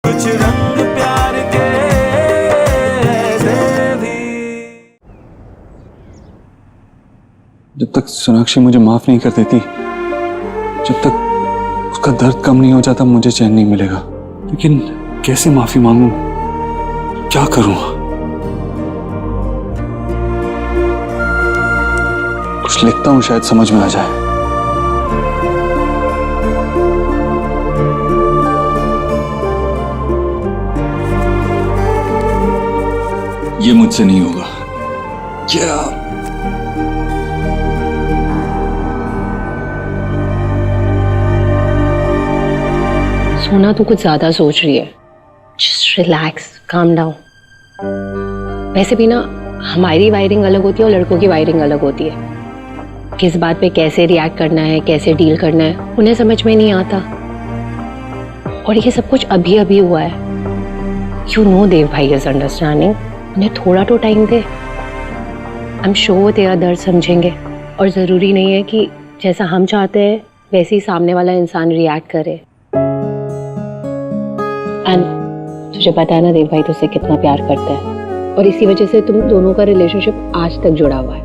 कुछ रंग प्यार के ऐसे भी। जब तक सोनाक्षी मुझे माफ नहीं कर देती, जब तक उसका दर्द कम नहीं हो जाता, मुझे चैन नहीं मिलेगा। लेकिन कैसे माफी मांगूं, क्या करूं? कुछ लिखता हूं, शायद समझ में आ जाए। ये मुझसे नहीं होगा। क्या सोना तू कुछ ज्यादा सोच रही है। Just relax, calm down. वैसे भी ना हमारी वायरिंग अलग होती है और लड़कों की वायरिंग अलग होती है। किस बात पे कैसे रिएक्ट करना है, कैसे डील करना है, उन्हें समझ में नहीं आता। और ये सब कुछ अभी अभी हुआ है। यू नो देव भाई इज अंडरस्टैंडिंग। उन्हें थोड़ा तो time they. I am sure वो तेरा दर्द समझेंगे। और ज़रूरी नहीं है कि जैसा हम चाहते हैं वैसे ही सामने वाला इंसान रिएक्ट करे। एंड तुझे पता है ना देव भाई तुझसे कितना प्यार करता है, और इसी वजह से तुम दोनों का रिलेशनशिप आज तक जुड़ा हुआ है।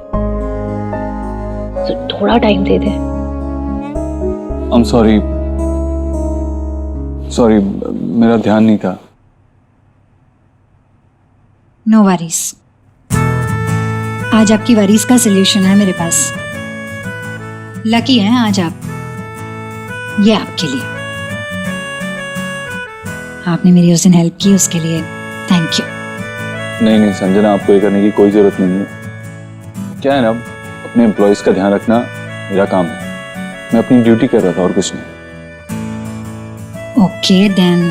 तो थोड़ा टाइम दे दे। आई एम सॉरी, मेरा ध्यान नहीं था। No worries. आज आपकी वरीज का सलूशन है मेरे पास। लकी हैं आज आप। ये आपके लिए। आपने मेरी उस दिन हेल्प की, उसके लिए थैंक यू। नहीं संजना, आपको ये करने की कोई जरूरत नहीं है। क्या है ना, अपने एम्प्लॉयज का ध्यान रखना मेरा काम है। मैं अपनी ड्यूटी कर रहा था और कुछ नहीं। ओके देन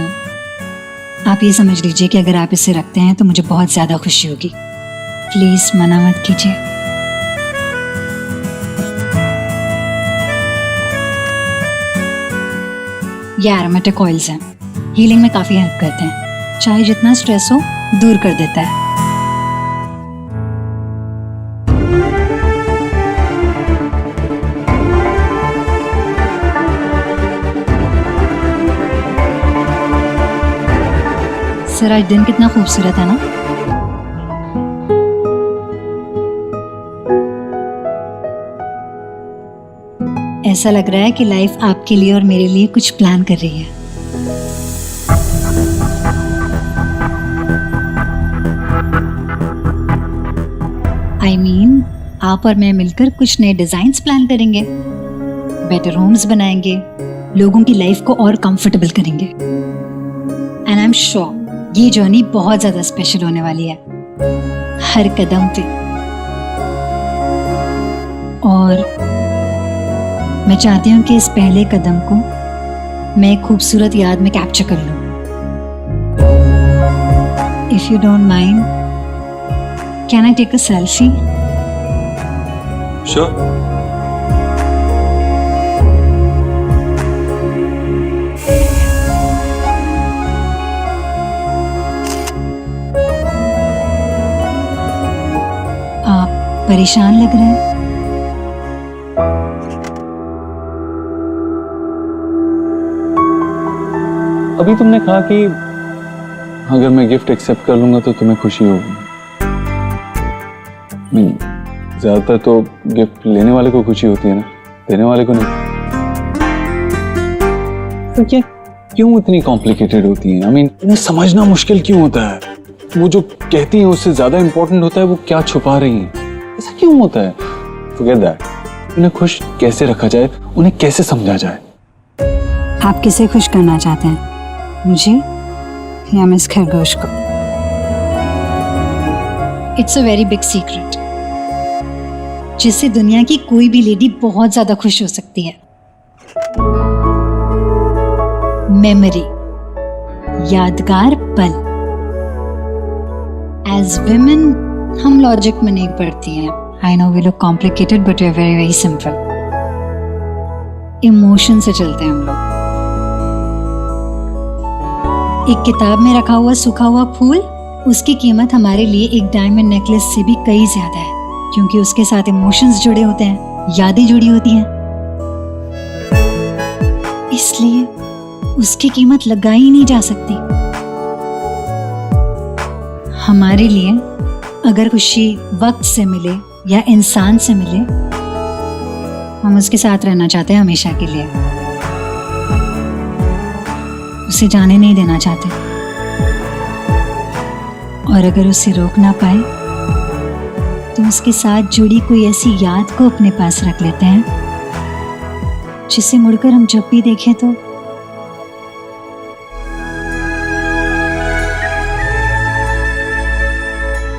आप ये समझ लीजिए कि अगर आप इसे रखते हैं तो मुझे बहुत ज्यादा खुशी होगी। प्लीज मना मत कीजिए। ये एरोमेटिक ऑयल्स हैं, हीलिंग में काफी हेल्प करते हैं। चाहे जितना स्ट्रेस हो दूर कर देता है। सर आज दिन कितना खूबसूरत है ना। ऐसा लग रहा है कि लाइफ आपके लिए और मेरे लिए कुछ प्लान कर रही है। I mean, आप और मैं मिलकर कुछ नए डिजाइन्स प्लान करेंगे, बेटर होम्स बनाएंगे, लोगों की लाइफ को और कंफर्टेबल करेंगे। एंड आई एम श्योर ये जर्नी बहुत ज्यादा स्पेशल होने वाली है, हर कदम पे। और मैं चाहती हूँ कि इस पहले कदम को मैं एक खूबसूरत याद में कैप्चर कर लूँ। If you don't mind, can I take a selfie? Sure. परेशान लग रहे हैं। अभी तुमने कहा कि अगर मैं गिफ्ट एक्सेप्ट कर लूंगा तो तुम्हें खुशी होगी। नहीं, ज्यादातर तो गिफ्ट लेने वाले को खुशी होती है ना, देने वाले को नहीं। तो क्या क्यों इतनी कॉम्प्लिकेटेड होती है? इन्हें समझना मुश्किल क्यों होता है? वो जो कहती हैं उससे ज्यादा इंपॉर्टेंट होता है वो क्या छुपा रही हैं। ऐसा क्यों होता है? Forget that. उन्हें खुश कैसे रखा जाए, उन्हें कैसे समझा जाए? आप किसे खुश करना चाहते हैं, मुझे या मिस खरगोश को? It's a very big secret जिससे दुनिया की कोई भी लेडी बहुत ज्यादा खुश हो सकती है। मेमोरी, यादगार पल। एज विमेन हम लॉजिक में नहीं पढ़ती हैं। I know we look complicated but we are very very simple. Emotion से चलते हैं हम लोग। एक किताब में रखा हुआ सूखा हुआ फूल, उसकी कीमत हमारे लिए एक डायमंड नेकलेस से भी कई ज्यादा है, क्योंकि उसके साथ इमोशंस जुड़े होते हैं, यादें जुड़ी होती हैं। इसलिए उसकी कीमत लगाई नहीं जा सकती। हमारे लिए अगर खुशी वक्त से मिले या इंसान से मिले, हम उसके साथ रहना चाहते हैं हमेशा के लिए, उसे जाने नहीं देना चाहते। और अगर उसे रोक ना पाए तो उसके साथ जुड़ी कोई ऐसी याद को अपने पास रख लेते हैं जिसे मुड़कर हम जब भी देखें तो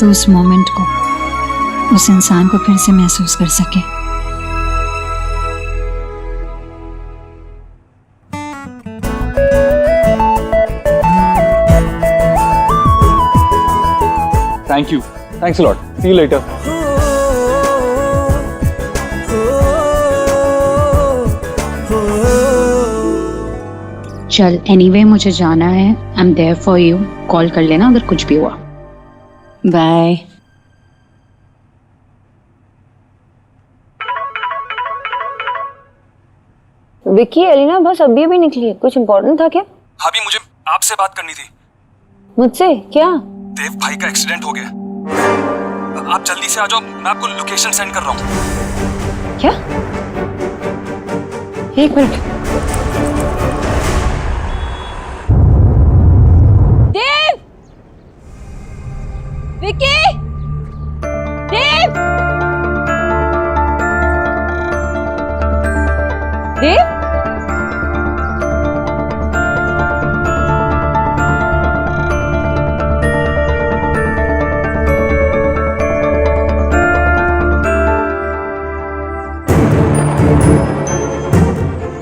उस मोमेंट को, उस इंसान को फिर से महसूस कर सके। Thank you, thanks a lot, see you later. चल एनीवे मुझे जाना है, I am there for you, call कर लेना अगर कुछ भी हुआ। बाय। विक्की, एलिना बस अभी अभी निकली है, कुछ इम्पोर्टेंट था क्या? भाभी मुझे आपसे बात करनी थी। मुझसे क्या? देव भाई का एक्सीडेंट हो गया। आप जल्दी से आ जाओ, मैं आपको लोकेशन सेंड कर रहा हूँ। क्या? एक मिनट। देव! विक्की! देव! देव?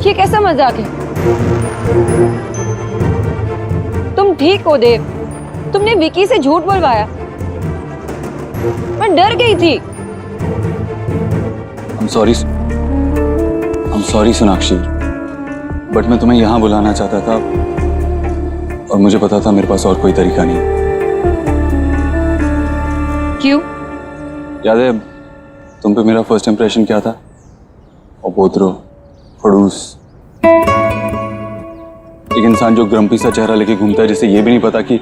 ये कैसा मजाक है? तुम ठीक हो देव? तुमने विकी से झूठ बोलवाया। मैं डर गई थी। I'm sorry सोनाक्षी, बट मैं तुम्हें यहाँ बुलाना चाहता था और मुझे पता था मेरे पास और कोई तरीका नहीं। क्यों? याद है तुम पे मेरा फर्स्ट इंप्रेशन क्या था? अपोत्रो, खड़ूस, एक इंसान जो ग्रम्पी सा चेहरा लेके घूमता है, जिसे ये भी नहीं पता कि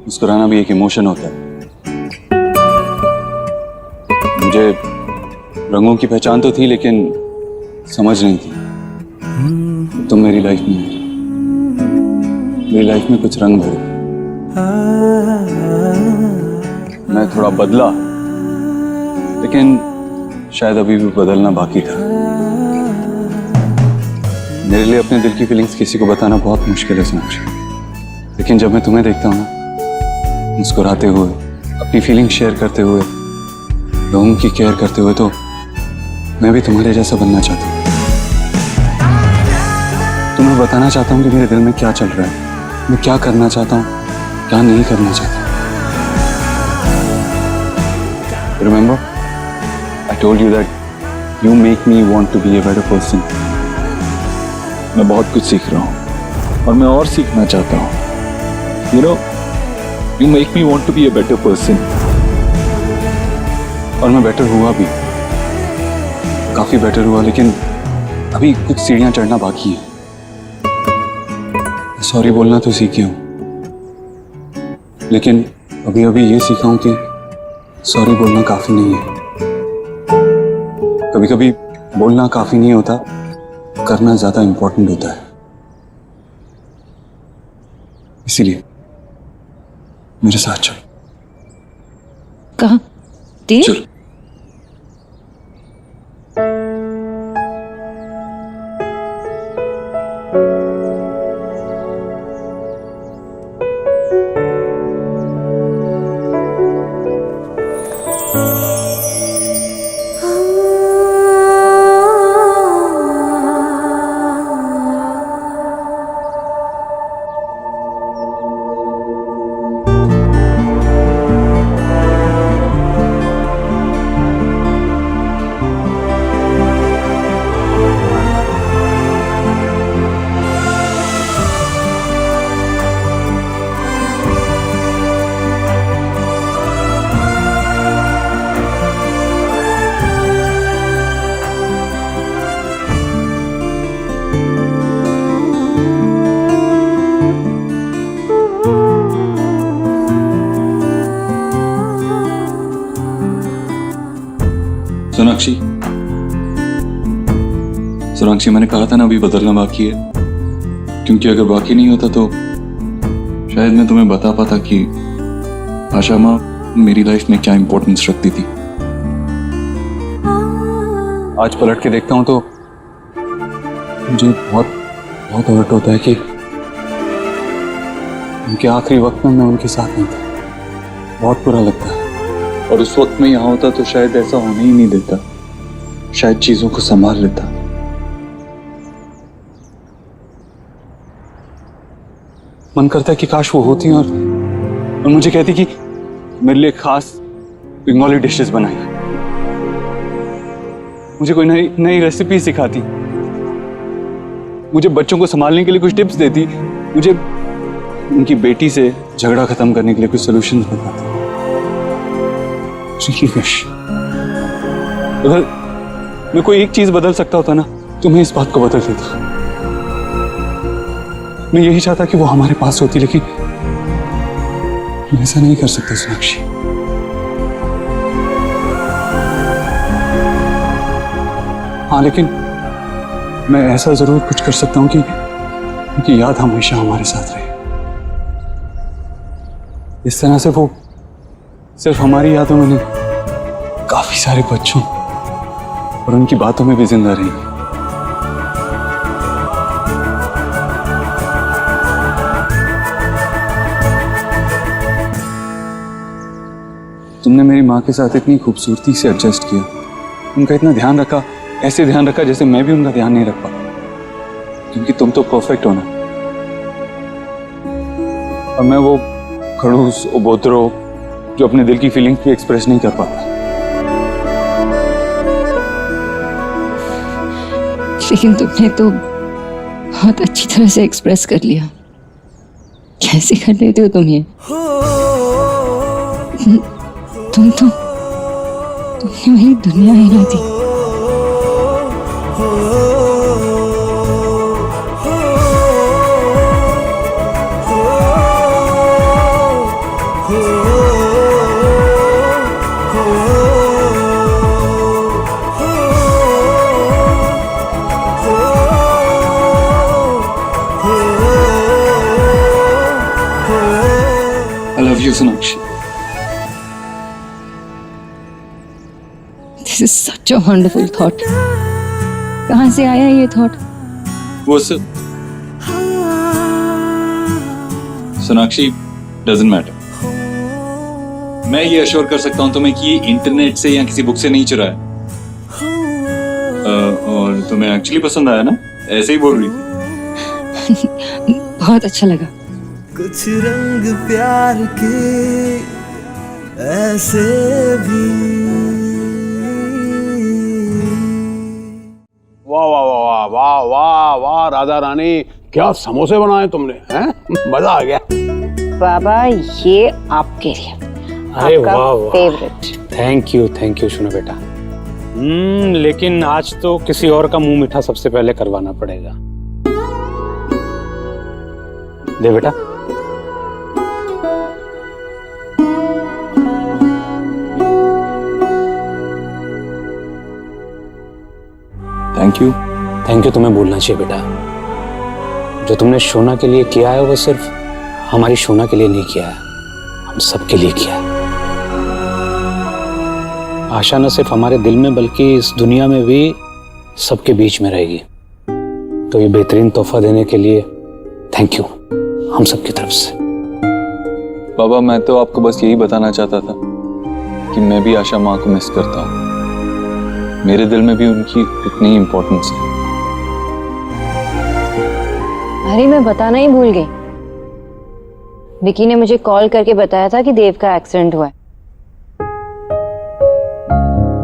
मुस्कुराना भी एक इमोशन होता है। मुझे रंगों की पहचान तो थी लेकिन समझ नहीं थी। तुम मेरी लाइफ में कुछ रंग भरे। मैं थोड़ा बदला, लेकिन शायद अभी भी बदलना बाकी था। मेरे लिए अपने दिल की फीलिंग्स किसी को बताना बहुत मुश्किल है सोनाक्षी, लेकिन जब मैं तुम्हें देखता हूँ ना, मुस्कुराते हुए, अपनी फीलिंग शेयर करते हुए, लोगों की केयर करते हुए, तो मैं भी तुम्हारे जैसा बनना चाहता हूँ। तुम्हें बताना चाहता हूँ कि मेरे दिल में क्या चल रहा है, मैं क्या करना चाहता हूँ, क्या नहीं करना चाहता। Remember, I told you that you make me want to be a better person. मैं बहुत कुछ सीख रहा हूँ और मैं और सीखना चाहता हूँ। You know, you make me want to be a better person. और मैं बेटर हुआ भी, काफी बेटर हुआ, लेकिन अभी कुछ सीढ़ियां चढ़ना बाकी है। सॉरी बोलना तो सीखी हूँ, लेकिन अभी अभी ये सीखा हूँ कि सॉरी बोलना काफी नहीं है। कभी कभी बोलना काफी नहीं होता, करना ज्यादा इंपॉर्टेंट होता है। इसीलिए मेरे साथ चल। कहाँ? देव? चल। सोनाक्षी, सोनाक्षी मैंने कहा था ना अभी बदलना बाकी है, क्योंकि अगर बाकी नहीं होता तो शायद मैं तुम्हें बता पाता कि आशा माँ मेरी लाइफ में क्या इंपॉर्टेंस रखती थी। आज पलट के देखता हूं तो मुझे बहुत बहुत हर्ट होता है कि उनके आखिरी वक्त में मैं उनके साथ नहीं था। बहुत बुरा लगता है, और उस वक्त में यहाँ होता तो शायद ऐसा होने ही नहीं देता, शायद चीजों को संभाल लेता। मन करता है कि काश वो होती और मुझे कहती कि मेरे लिए खास बंगाली डिशेस बनाई, मुझे कोई नई रेसिपी सिखाती, मुझे बच्चों को संभालने के लिए कुछ टिप्स देती, मुझे उनकी बेटी से झगड़ा खत्म करने के लिए कुछ सॉल्यूशंस बताती। अगर मैं कोई एक चीज बदल सकता होता ना तो मैं इस बात को बदल देता। मैं यही चाहता कि वो हमारे पास होती, लेकिन मैं ऐसा नहीं कर सकता सोनाक्षी। हाँ, लेकिन मैं ऐसा जरूर कुछ कर सकता हूं कि उनकी याद हमेशा हमारे साथ रहे। इस तरह से वो सिर्फ हमारी यादों में नहीं, काफी सारे बच्चों और उनकी बातों में भी जिंदा रहेंगी। तुमने मेरी माँ के साथ इतनी खूबसूरती से एडजस्ट किया, उनका इतना ध्यान रखा, ऐसे ध्यान रखा जैसे मैं भी उनका ध्यान नहीं रख पाता, क्योंकि तुम तो परफेक्ट हो ना। और मैं वो खड़ूस उबोतरो जो अपने दिल की फीलिंग्स भी एक्सप्रेस नहीं कर पाता। लेकिन तुमने तो बहुत अच्छी तरह से एक्सप्रेस कर लिया। कैसे कर लेते हो तुम ये? तुमने मेरी दुनिया हिला दी। I love you, Sonakshi. This is such a wonderful thought. कहाँ से आया ये थॉट? वो सब सोनाक्षी डजंट मैटर। मैं ये अश्योर कर सकता हूँ तुम्हें कि ये इंटरनेट से या किसी बुक से नहीं चुराया। और तुम्हें एक्चुअली पसंद आया ना, ऐसे ही बोल रही थी। बहुत अच्छा लगा। कुछ रंग प्यार के ऐसे भी। वाह वाह वाह वाह वाह वाह राधा रानी, क्या समोसे बनाए तुमने, हैं? मजा आ गया। बाबा ये आपके लिए, अरे आपका वाह वाह, फेवरेट। थैंक यू सुनो बेटा। लेकिन आज तो किसी और का मुंह मीठा सबसे पहले करवाना पड़ेगा। दे बेटा। थैंक यू तुम्हें बोलना चाहिए बेटा। जो तुमने शोना के लिए किया है वो सिर्फ हमारी शोना के लिए नहीं किया है, हम सबके लिए किया है। आशा न सिर्फ हमारे दिल में बल्कि इस दुनिया में भी सबके बीच में रहेगी। तो ये बेहतरीन तोहफा देने के लिए थैंक यू हम सबकी तरफ से। बाबा, मैं तो आपको बस यही बताना चाहता था कि मैं भी आशा माँ को मिस करता हूँ। मेरे दिल में भी उनकी उतनी इम्पोर्टेंस है। अरे मैं बताना ही भूल गई। विकी ने मुझे कॉल करके बताया था कि देव का एक्सीडेंट हुआ है।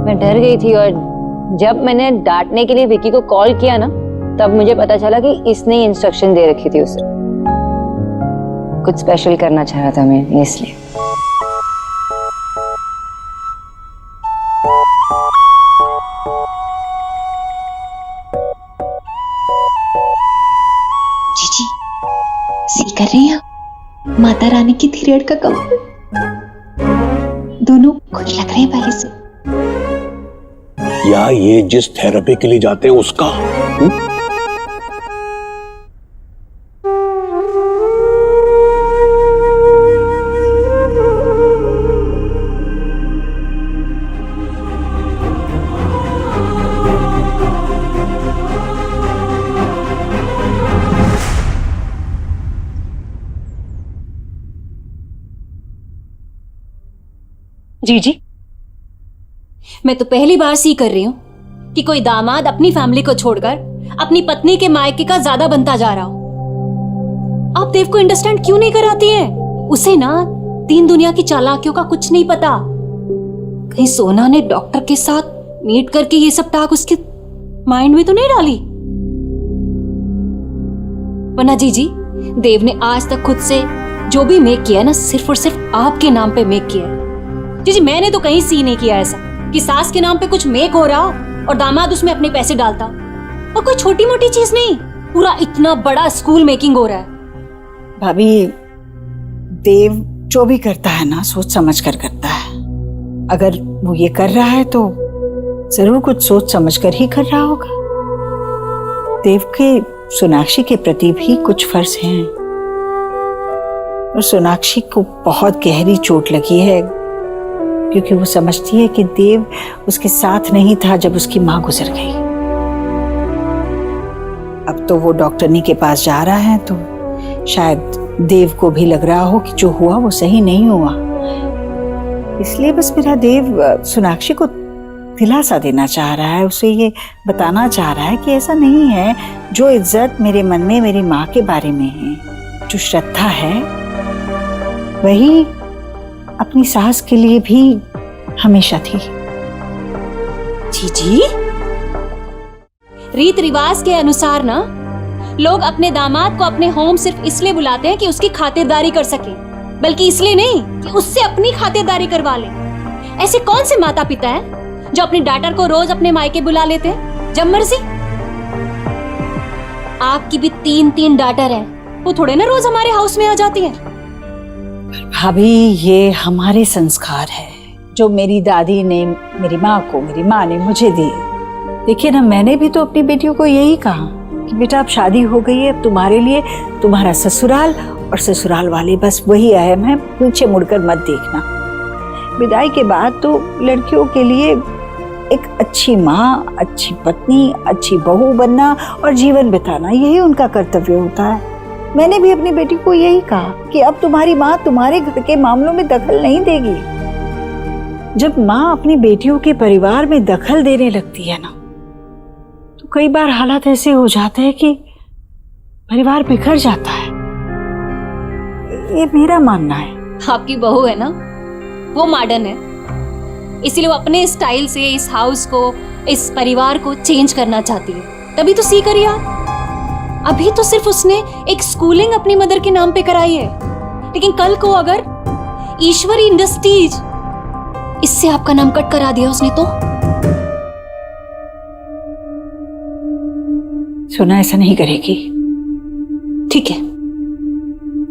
मैं डर गई थी और जब मैंने डांटने के लिए विकी को कॉल किया ना, तब मुझे पता चला कि इसने ही इंस्ट्रक्शन दे रखी थी उसे। कुछ स्पेशल करना चाह रहा था मैं, इसलिए। जीजी सी कर रही हैं माता रानी की पीरियड का कवर। दोनों खुश लग रहे हैं पहले से। या ये जिस थेरेपी के लिए जाते हैं उसका? जी मैं तो पहली बार सी कर रही हूँ कि कोई दामाद अपनी फैमिली को छोड़कर अपनी पत्नी के मायके का ज्यादा बनता जा रहा हो। आप देव को अंडरस्टैंड क्यों नहीं कराती हैं? उसे ना तीन दुनिया की चालाकियों का कुछ नहीं पता। कहीं सोना ने डॉक्टर के साथ मीट करके ये सब टाक उसके माइंड में तो नहीं डाली? वरना जी देव ने आज तक खुद से जो भी मेक किया है ना, सिर्फ और सिर्फ आपके नाम पे मेक किया है। जी मैंने तो कहीं सी नहीं किया ऐसा कि सास के नाम पे कुछ मेक हो रहा हो और दामाद उसमें अपने पैसे डालता। और कोई छोटी मोटी चीज नहीं, पूरा इतना बड़ा स्कूल मेकिंग हो रहा है। भाभी, देव जो भी करता है ना सोच समझ कर करता है। अगर वो ये कर रहा है तो जरूर कुछ सोच समझ कर ही कर रहा होगा। देव के सोनाक्षी के प्रति भी कुछ फर्ज हैं और सोनाक्षी को बहुत गहरी चोट लगी है क्योंकि वो समझती है कि देव उसके साथ नहीं था जब उसकी मां गुजर गई। अब तो वो डॉक्टरनी के पास जा रहा है तो शायद देव को भी लग रहा हो कि जो हुआ वो सही नहीं हुआ। इसलिए बस मेरा देव सोनाक्षी को दिलासा देना चाह रहा है, उसे ये बताना चाह रहा है कि ऐसा नहीं है। जो इज्जत मेरे मन में मेरी माँ के बारे में है, जो श्रद्धा है, वही अपनी सास के लिए भी हमेशा थी। जी रीत रिवाज के अनुसार ना लोग अपने दामाद को अपने होम सिर्फ इसलिए बुलाते हैं कि उसकी खातिरदारी कर सके, बल्कि इसलिए नहीं कि उससे अपनी खातिरदारी करवा ले। ऐसे कौन से माता पिता हैं जो अपने डॉटर को रोज अपने मायके बुला लेते हैं जब मर्जी? आपकी भी तीन डॉटर हैं, वो थोड़े ना रोज हमारे हाउस में आ जाती हैं। भाभी, ये हमारे संस्कार है जो मेरी दादी ने मेरी माँ को, मेरी माँ ने मुझे दिए। देखिए ना, मैंने भी तो अपनी बेटियों को यही कहा कि बेटा अब शादी हो गई है, अब तुम्हारे लिए तुम्हारा ससुराल और ससुराल वाले बस वही अहम है, पीछे मुड़कर मत देखना। विदाई के बाद तो लड़कियों के लिए एक अच्छी माँ, अच्छी पत्नी, अच्छी बहू बनना और जीवन बिताना, यही उनका कर्तव्य होता है। मैंने भी अपनी बेटी को यही कहा कि अब तुम्हारी माँ तुम्हारे घर के मामलों में दखल नहीं देगी। जब माँ अपनी बेटियों के परिवार में दखल देने लगती है ना, तो कई बार हालात ऐसे हो जाते हैं कि परिवार बिखर जाता है। ये मेरा मानना है। आपकी बहू है ना, वो मॉडर्न है, इसीलिए वो अपने स्टाइल से इस हाउस को, इस परिवार को चेंज करना चाहती है। तभी तो सी करिए आप। अभी तो सिर्फ उसने एक स्कूलिंग अपनी मदर के नाम पे कराई है, लेकिन कल को अगर ईश्वरी इंडस्ट्रीज इससे आपका नाम कट करा दिया उसने तो? सोना ऐसा नहीं करेगी। ठीक है,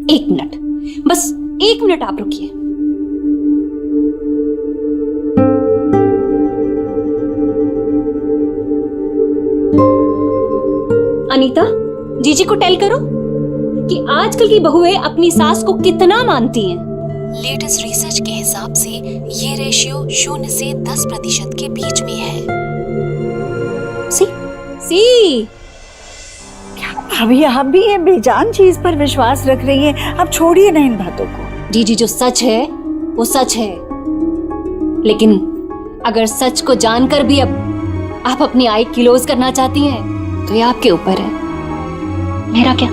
1 मिनट, बस 1 मिनट आप रुकिए। अनीता, जीजी को टेल करो कि आजकल की बहुएं अपनी सास को कितना मानती हैं। लेटेस्ट रिसर्च के हिसाब से ये रेशियो 0 से 10% के बीच में है। सी क्या भाभी, आप भी ये बेजान चीज पर विश्वास रख रही हैं? अब छोड़िए ना इन बातों को। जीजी, जो सच है वो सच है, लेकिन अगर सच को जानकर भी अब आप अपनी आई क्लोज करना चाहती हैं तो ये आपके ऊपर है, मेरा क्या।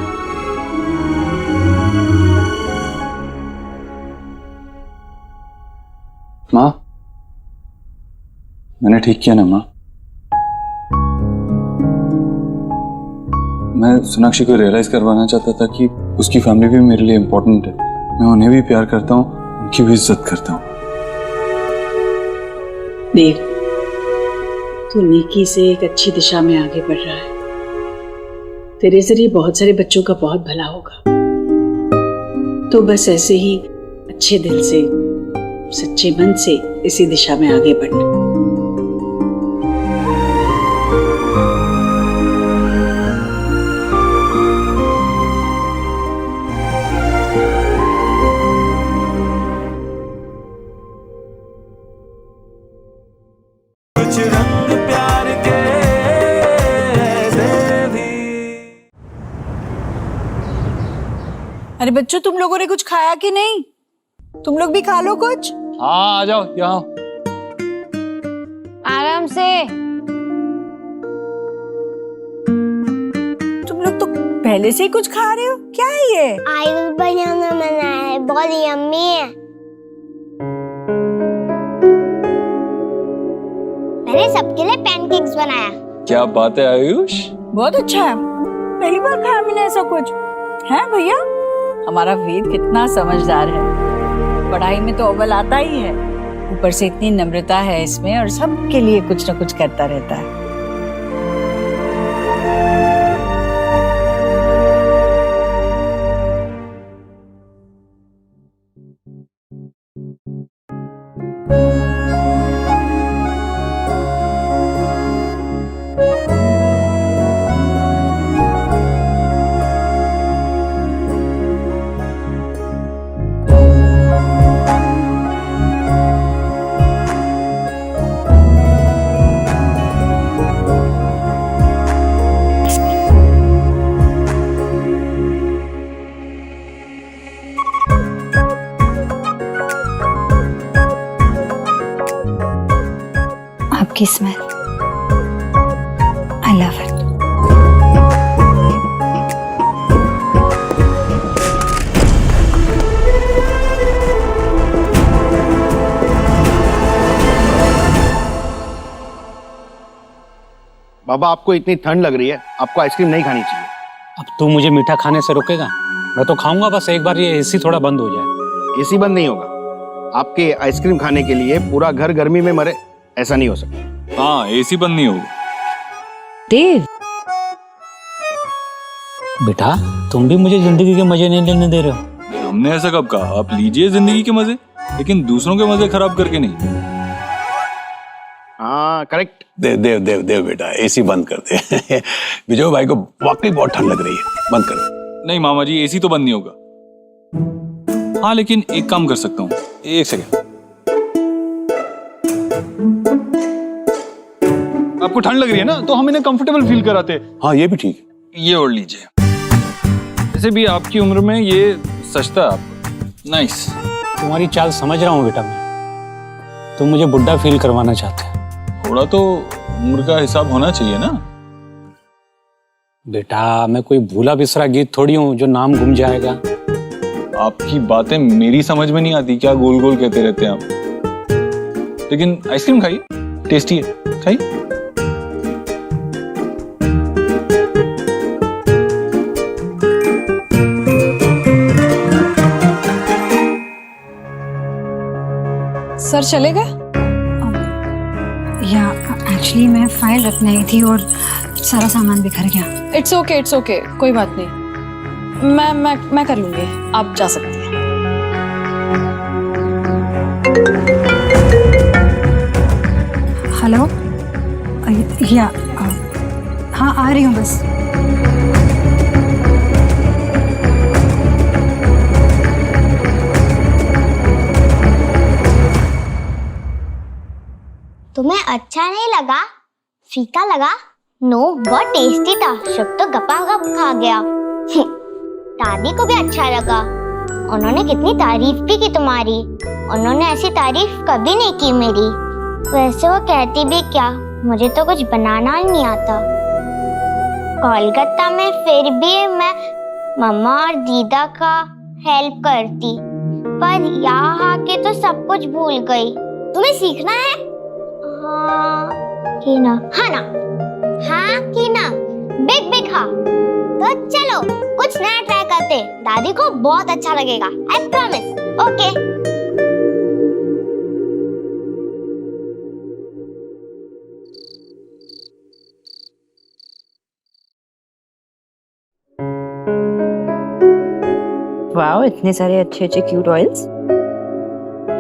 माँ, मैंने ठीक किया ना माँ? मैं सोनाक्षी को रियलाइज करवाना चाहता था कि उसकी फैमिली भी मेरे लिए इम्पोर्टेंट है। मैं उन्हें भी प्यार करता हूँ, उनकी भी इज्जत करता हूँ। देव, तू नेकी से एक अच्छी दिशा में आगे बढ़ रहा है। तेरे जरिए बहुत सारे बच्चों का बहुत भला होगा। तो बस ऐसे ही अच्छे दिल से, सच्चे मन से इसी दिशा में आगे बढ़ना। अरे बच्चों, तुम लोगों ने कुछ खाया कि नहीं? तुम लोग भी खा लो कुछ। हाँ, आ जाओ यहाँ। आराम से। तुम लोग तो पहले से ही कुछ खा रहे हो, क्या है ये? आयुष भैया ने बनाया है, बहुत यम्मी है। मैंने सबके लिए पैनकेक्स बनाया। क्या बात है आयुष, बहुत अच्छा है, पहली बार खाया मैंने ऐसा कुछ। है भैया, हमारा वेद कितना समझदार है, पढ़ाई में तो अव्वल आता ही है, ऊपर से इतनी नम्रता है इसमें और सबके लिए कुछ न कुछ करता रहता है। आपकी स्मेल, आई लव इट। बाबा, आपको इतनी ठंड लग रही है, आपको आइसक्रीम नहीं खानी चाहिए। अब तू मुझे मीठा खाने से रोकेगा? मैं तो खाऊंगा, बस एक बार ये एसी थोड़ा बंद हो जाए। एसी बंद नहीं होगा, आपके आइसक्रीम खाने के लिए पूरा घर गर्मी में मरे, ऐसा नहीं हो सकता। हाँ, एसी बंद नहीं होगा। देव, बेटा तुम भी मुझे जिंदगी के मजे नहीं लेने दे रहे हो। हमने ऐसा कब कहा? आप लीजिए जिंदगी के मजे, लेकिन दूसरों के मजे खराब करके नहीं। हाँ करेक्ट। देव देव देव देव बेटा, एसी बंद कर दे। विजय भाई को वाकई बहुत ठंड लग रही है, बंद कर दे। नहीं मामा जी, एसी तो बंद नहीं होगा। हाँ लेकिन एक काम कर सकता हूँ, एक सेकेंड। आपको ठंड लग रही है ना, तो हम इन्हें कंफर्टेबल फील कराते हैं। हाँ ये भी ठीक है। ये ओढ़ लीजिए, वैसे भी आपकी उम्र में ये सस्ता है आपको। नाइस। तुम्हारी चाल समझ रहा हूँ बेटा मैं, तुम मुझे बुढ़ा फील करवाना चाहते हो। थोड़ा तो उम्र का हिसाब होना चाहिए ना। बेटा मैं कोई भूला बिसरा गीत थोड़ी हूँ जो नाम गुम जाएगा। आपकी बातें मेरी समझ में नहीं आती, क्या गोल गोल कहते रहते हैं आप। लेकिन आइसक्रीम खाइए, टेस्टी है, खाइए। सर चलेगा? या एक्चुअली मैं फाइल रखने आई थी और सारा सामान बिखर गया। इट्स ओके, कोई बात नहीं, मैं कर लूंगी, आप जा सकती हैं। हेलो, या हाँ आ रही हूँ बस। तुम्हें अच्छा नहीं लगा? फीका लगा? नो, बहुत टेस्टी था, सब तो गपागप खा गया। दादी को भी अच्छा लगा, उन्होंने कितनी तारीफ भी की तुम्हारी। उन्होंने ऐसी तारीफ कभी नहीं की मेरी। वैसे वो कहती भी क्या, मुझे तो कुछ बनाना ही नहीं आता। कोलकाता में फिर भी मैं मम्मा और दीदा का हेल्प करती, पर यहाँ आके तो सब कुछ भूल गई। तुम्हें सीखना है? हाँ कि ना? हाँ ना? हाँ कि ना? बिग बिग हाँ। तो चलो कुछ नया ट्राई करते, दादी को बहुत अच्छा लगेगा, आई प्रॉमिस। ओके। वाओ, इतने सारे अच्छे अच्छे क्यूट ऑयल्स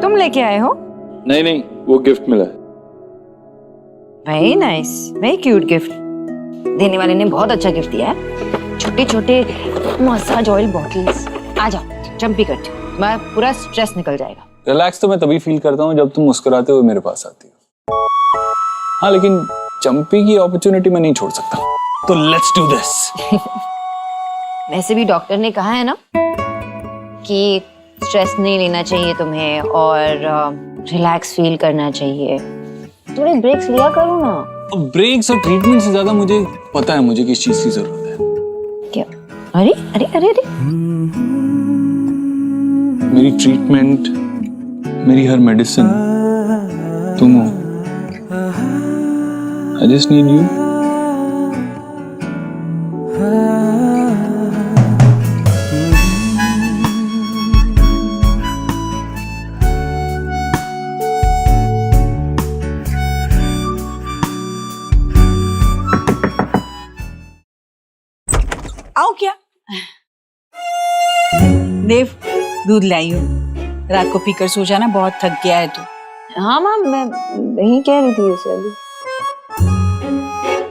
तुम लेके आए हो? नहीं, वो गिफ्ट मिला है। Very nice, very cute gift. देने वाले ने बहुत अच्छा गिफ्ट दिया है। छोटे छोटे मसाज ऑयल बॉटल्स। आ जाओ, जंपी करती हूँ, मैं पूरा स्ट्रेस निकल जाएगा। रिलैक्स तो मैं तभी फील करता हूँ जब तुम मुस्कुराते हुए मेरे पास आती हो। हाँ लेकिन जंपी की अपॉर्चुनिटी मैं नहीं छोड़ सकता, तो लेट्स डू दिस। वैसे भी डॉक्टर ने कहा है ना कि स्ट्रेस नहीं लेना चाहिए तुम्हें और रिलैक्स फील करना चाहिए। थोड़े ब्रेक्स लिया करो ना। ब्रेक्स और ट्रीटमेंट से ज्यादा मुझे पता है मुझे किस चीज की जरूरत है। क्या? अरे अरे अरे अरे मेरी ट्रीटमेंट, मेरी हर मेडिसिन तुम हो। I just need you. आओ क्या देव, दूध लाई हूँ। रात को पीकर सो जाना, बहुत थक गया है तू। हाँ माँ, मैं यही कह रही थी उसे अभी।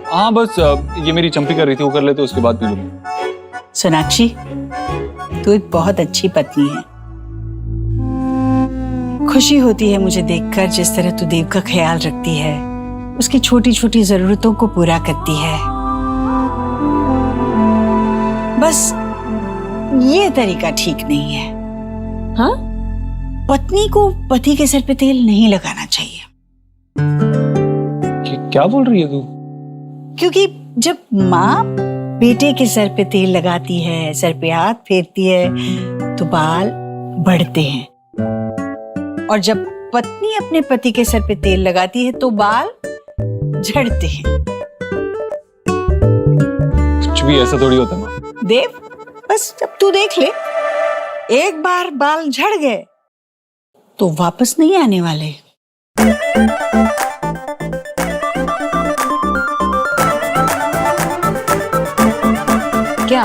हाँ बस ये मेरी चंपी कर रही थी, वो कर लेते उसके बाद पी लूंगा। सोनाक्षी, तू एक बहुत अच्छी पत्नी है। खुशी होती है मुझे देखकर जिस तरह तू देव का ख्याल रखती है, उसकी छोटी छोटी जरूरतों को पूरा करती है। बस ये तरीका ठीक नहीं है। हाँ, पत्नी को पति के सर पे तेल नहीं लगाना चाहिए। क्या बोल रही है तू? क्योंकि जब माँ बेटे के सर पे तेल लगाती है, सर पे हाथ फेरती है, तो बाल बढ़ते हैं, और जब पत्नी अपने पति के सर पे तेल लगाती है तो बाल झड़ते हैं। कुछ भी ऐसा थोड़ी होता है माँ। देव, बस अब तू देख ले, एक बार बाल झड़ गए तो वापस नहीं आने वाले। क्या?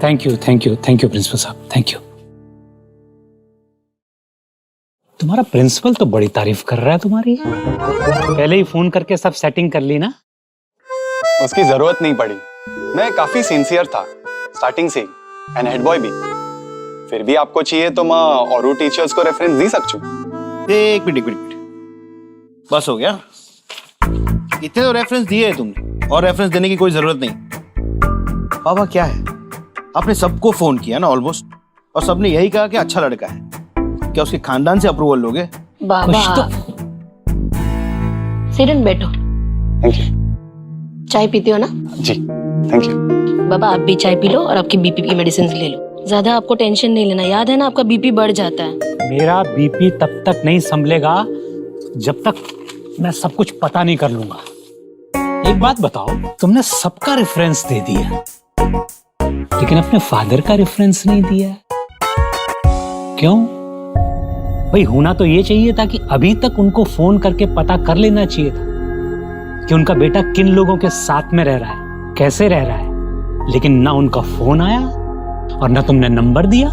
थैंक यू प्रिंसिपल साहब, थैंक यू। तुम्हारा प्रिंसिपल तो बड़ी तारीफ कर रहा है तुम्हारी। पहले ही फोन करके सब सेटिंग कर ली ना? उसकी जरूरत नहीं पड़ी, मैं काफी सिंसियर था स्टार्टिंग से ही, एंड हेड बॉय भी। फिर भी आपको चाहिए तो मैं और टीचर्स को रेफरेंस दे सकती हूँ। एक मिनट, बस हो गया। इतने तो रेफरेंस दिए है तुमने, और रेफरेंस देने की कोई जरूरत नहीं। बाबा क्या है, आपने सबको फोन किया ना ऑलमोस्ट, और सबने यही कहा कि अच्छा लड़का है। क्या उसके खानदान से अप्रूवल लोगे? बाबा तो... सिट एंड बैठो। Thank you. चाय पीते हो ना? जी थैंक यू। बाबा आप भी चाय पी लो और आपकी बीपी की मेडिसिन ले लो। ज्यादा आपको टेंशन नहीं लेना, याद है ना, आपका बीपी बढ़ जाता है। मेरा बीपी तब तक नहीं संभलेगा जब तक मैं सब कुछ पता नहीं कर लूंगा। एक बात बताओ, तुमने सबका रेफरेंस दे दिया लेकिन अपने फादर का रेफरेंस नहीं दिया, क्यों? भाई होना तो ये चाहिए था कि अभी तक उनको फोन करके पता कर लेना चाहिए था कि उनका बेटा किन लोगों के साथ में रह रहा है, कैसे रह रहा है। लेकिन ना उनका फोन आया और ना तुमने नंबर दिया।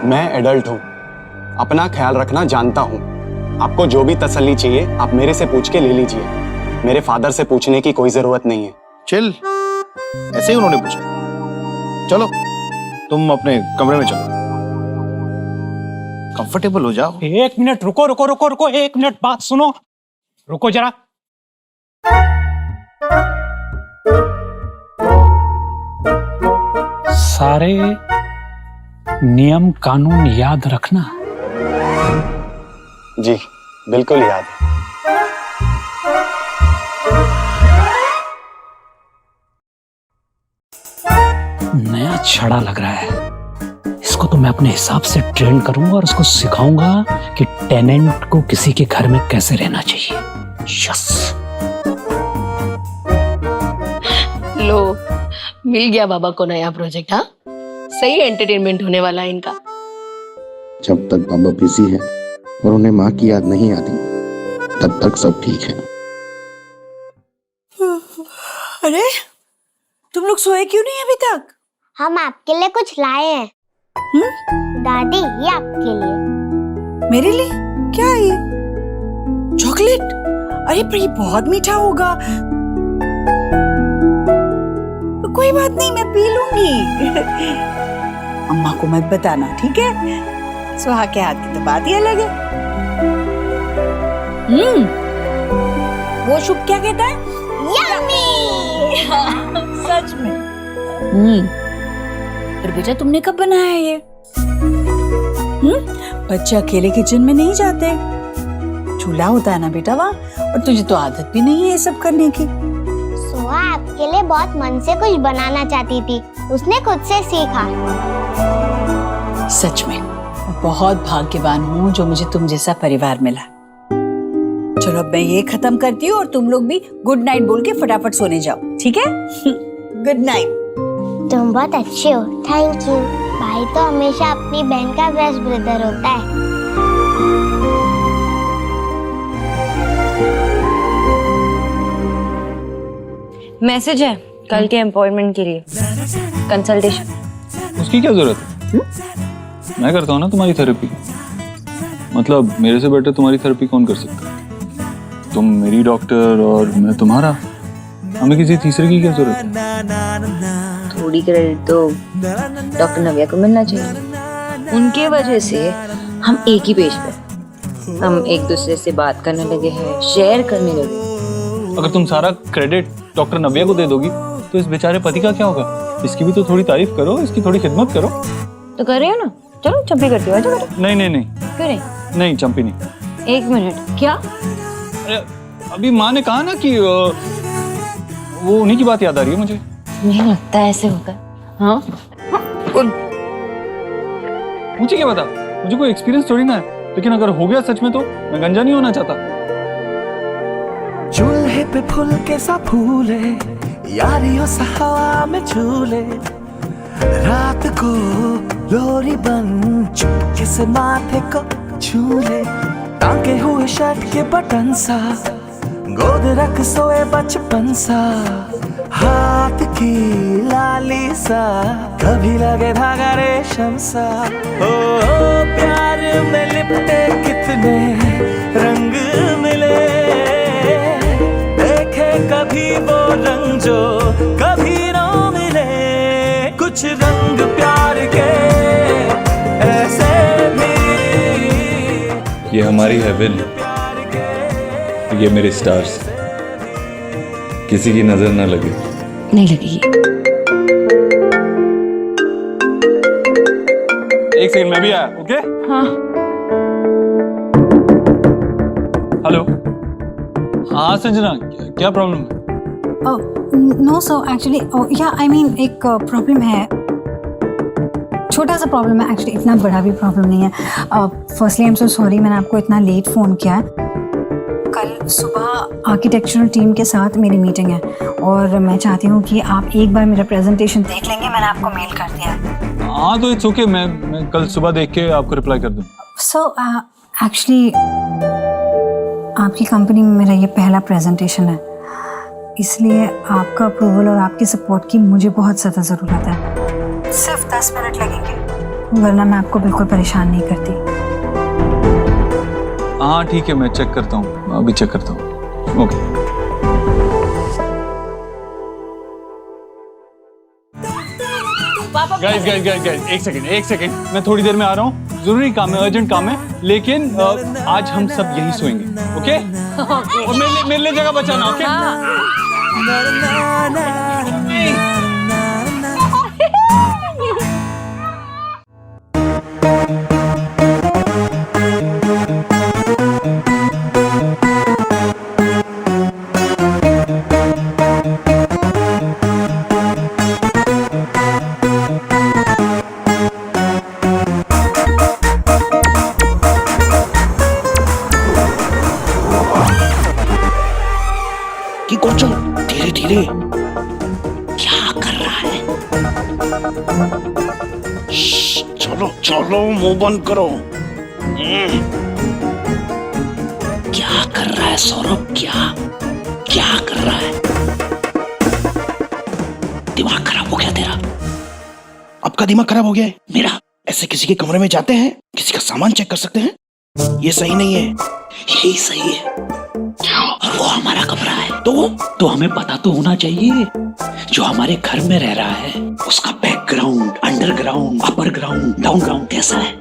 मैं एडल्ट हूँ, अपना ख्याल रखना जानता हूँ। आपको जो भी तसल्ली चाहिए आप मेरे से पूछ के ले लीजिए, मेरे फादर से पूछने की कोई जरूरत नहीं है। चिल, ऐसे ही उन्होंने पूछा। चलो तुम अपने कमरे में चलो, कंफर्टेबल हो जाओ। एक मिनट रुको, एक मिनट बात सुनो, रुको जरा। सारे नियम कानून याद रखना। जी बिल्कुल याद है। नया छड़ा लग रहा है, इसको तो मैं अपने हिसाब से ट्रेन करूंगा और उसको सिखाऊंगा कि टेनेंट को किसी के घर में कैसे रहना चाहिए। यस। लो, मिल गया बाबा को नया प्रोजेक्ट। हाँ, सही एंटरटेनमेंट होने वाला है इनका। जब तक बाबा बिजी है और उन्हें माँ की याद नहीं आती तब तक सब ठीक है। अरे तुम लोग सोए क्यों नहीं अभी तक? हम आपके लिए कुछ लाए हैं। दादी, ये आपके लिए। मेरे लिए? क्या है ये? चॉकलेट? अरे पर ये बहुत मीठा होगा। तो कोई बात नहीं, मैं पी लूंगी। अम्मा को मत बताना, ठीक है? सुहा के हाथ की तो बात ही अलग है। वो शुभ क्या कहता है? यम्मी। सच में? फिर बेटा तुमने कब बनाया ये? बच्चे अकेले किचन में नहीं जाते, चूल्हा होता है ना बेटा वहाँ, और तुझे तो आदत भी नहीं है ये सब करने की। सोहा आपके लिए बहुत मन से कुछ बनाना चाहती थी, उसने खुद से सीखा। सच में मैं बहुत भाग्यवान हूँ जो मुझे तुम जैसा परिवार मिला। चलो अब मैं ये खत्म करती हूँ और तुम लोग भी गुड नाइट बोल के फटाफट सोने जाओ, ठीक है? Good night. तुम बहुत अच्छे हो, थैंक यू। भाई तो हमेशा अपनी बहन का बेस्ट ब्रदर होता है। मैसेज है कल के अपॉइंटमेंट के लिए, कंसल्टेशन। उसकी क्या जरूरत है? मैं करता हूँ ना तुम्हारी थेरेपी। मतलब मेरे से बेटर तुम्हारी थेरेपी कौन कर सकता है? तुम मेरी डॉक्टर और मैं तुम्हारा, हमें किसी तीसरे की क्या जरूरत है? थोड़ी क्रेडिट तो डॉक्टर नव्या को मिलना चाहिए। उनके वजह से हम एक ही पेज पे, हम एक दूसरे से बात करने लगे हैं, शेयर करने लगे। अगर तुम सारा क्रेडिट डॉक्टर नव्या को दे दोगी तो इस बेचारे पति का क्या होगा? इसकी भी तो थोड़ी तारीफ करो, इसकी थोड़ी खिदमत करो। तो कर रही हो ना, चलो चंपी करती हो। नहीं नहीं नहीं, क्यों नहीं? नहीं चंपी नहीं। एक मिनट, क्या? अरे अभी माँ ने कहा ना कि वो उन्हीं की बात याद आ रही है मुझे। मुझे लगता है ऐसे होगा। हाँ मुझे क्या पता, मुझे कोई एक्सपीरियंस थोड़ी ना है, लेकिन अगर हो गया सच में तो मैं गंजा नहीं होना चाहता। चूल्हे पे फूल के सा फूले, यारियों सा हवा में झूले, रात को लोरी बन चुपके से माथे को छूले, टांगे हुए शर्ट के बटन सा, गोद रख सोए बचपन सा, हाथ की लाली सा, कभी लगे धागा रेशम सा। ओ प्यार में लिपटे कितने रंग मिले, देखे कभी वो रंग जो कभी ना मिले, कुछ रंग प्यार के ऐसे भी। ये हमारी हेवन, ये मेरे स्टार्स, किसी की नजर ना लगे। नहीं लगेगी। एक सेकंड, मैं भी आया। ओके? हाँ। हेलो। हाँ संजना, क्या प्रॉब्लम है? नो सर, एक्चुअली या आई मीन एक प्रॉब्लम है, छोटा सा प्रॉब्लम है एक्चुअली, इतना बड़ा भी प्रॉब्लम नहीं है। Firstly I am so sorry मैंने आपको इतना लेट फ़ोन किया है। कल सुबह आर्किटेक्चरल टीम के साथ मेरी मीटिंग है और मैं चाहती हूँ कि आप एक बार मेरा प्रेजेंटेशन देख लेंगे, मैंने आपको मेल कर दिया है। हाँ तो इट्स ओके, मैं कल सुबह देख के आपको रिप्लाई कर दूँ। सो एक्चुअली आपकी कंपनी में मेरा ये पहला प्रेजेंटेशन है, इसलिए आपका अप्रूवल और आपकी सपोर्ट की मुझे बहुत ज़्यादा ज़रूरत है। सिर्फ 10 मिनट लगेंगे, वरना मैं आपको बिल्कुल परेशान नहीं करती। हाँ ठीक है, मैं चेक करता हूँ, अभी चेक करता हूँ। ओके। गाइस एक सेकंड, मैं थोड़ी देर में आ रहा हूँ, जरूरी काम है, अर्जेंट काम है, लेकिन आज हम सब यहीं सोएंगे। ओके? और मेरे लिए जगह बचाना। ओके? धीरे धीरे क्या कर रहा है? चलो चलो, मुंह बंद करो। क्या कर रहा है सौरभ? क्या कर रहा है? दिमाग खराब हो गया तेरा? आपका दिमाग खराब हो गया है? मेरा? ऐसे किसी के कमरे में जाते हैं, किसी का सामान चेक कर सकते हैं? ये सही नहीं है, यही सही है। और वो हमारा कमरा है, तो हमें पता तो होना चाहिए जो हमारे घर में रह रहा है उसका background, underground, upper ground, down ground कैसा है,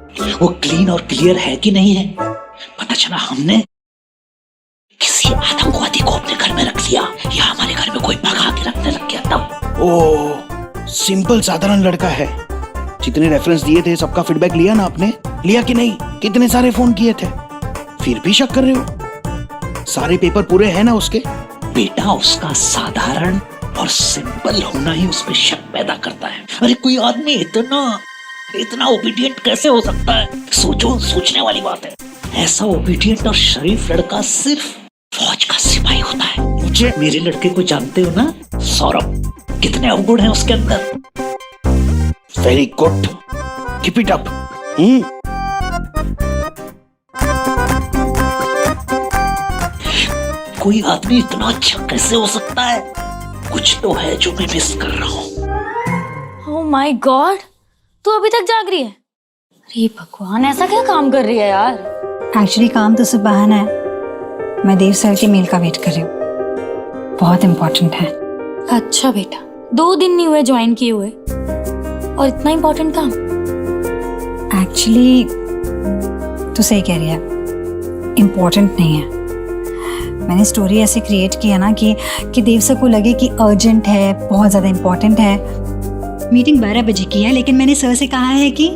वो क्लीन और क्लियर है कि नहीं है। पता चला हमने किसी आतंकवादी को अपने घर या हमारे घर में कोई भगा के रखने लग गया तब। ओ सिंपल साधारण लड़का है। जितने रेफरेंस दिए थे सबका फीडबैक लिया ना आपने? लिया कि नहीं? कितने सारे फोन किए थे, फिर भी शक कर रहे हो? सारे पेपर पूरे हैं ना उसके? बेटा उसका साधारण और सिंपल होना ही उसमें शक पैदा करता है। अरे कोई आदमी इतना ओबीडियंट कैसे हो सकता है? सोचो, सोचने वाली बात है। ऐसा ओबीडियंट और शरीफ लड़का सिर्फ फौज का सिपाही होता है। मुझे मेरे लड़के को जानते हो ना सौरभ, कितने अवगुण हैं उसके अंदर। Very good, keep it up. कोई आदमी इतना अच्छा कैसे हो सकता है? कुछ तो है जो मैं मिस कर रहा हूँ। ओह माय गॉड, तू अभी तक जाग रही है? अरे भगवान, ऐसा क्या काम कर रही है यार? एक्चुअली काम तो सब बहाना है। मैं देव सर के मेल का वेट कर रही हूँ, बहुत इम्पोर्टेंट है। अच्छा बेटा, 2 दिन नहीं हुए ज्वाइन किए हुए और इतना इम्पोर्टेंट काम? एक्चुअली तो सही कह रही है, इम्पोर्टेंट नहीं है। मैंने स्टोरी ऐसे क्रिएट किया ना कि देव सर को लगे कि अर्जेंट है, बहुत ज़्यादा इम्पोर्टेंट है। मीटिंग 12 बजे की है, लेकिन मैंने सर से कहा है कि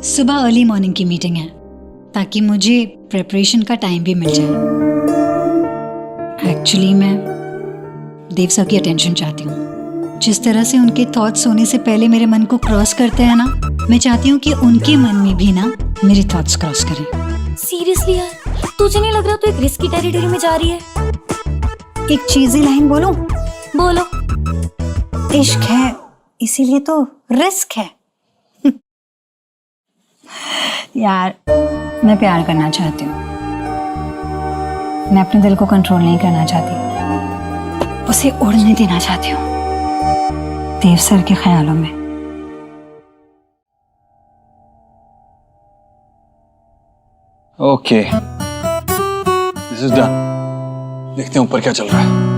सुबह अर्ली मॉर्निंग की मीटिंग है, ताकि मुझे प्रिपरेशन का टाइम भी मिल जाए। एक्चुअली मैं देव सर की अटेंशन चाहती हूँ। जिस तरह से उनके थॉट्स सोने से पहले मेरे मन को क्रॉस करते हैं ना, मैं चाहती हूँ कि उनके मन में भी ना मेरे थॉट्स क्रॉस करें। सीरियसली यार, तुझे नहीं लग रहा तू एक रिस्की टेरिटरी में जा रही है? एक चीज़ी लाइन बोलूं? बोलो। इश्क है इसीलिए तो रिस्क है। यार, मैं प्यार करना चाहती हूँ, मैं अपने दिल को कंट्रोल नहीं करना चाहती, उसे उड़ने देना चाहती हूँ देव सर के ख्यालों में। Okay, this is done. देखते हैं ऊपर क्या चल रहा है।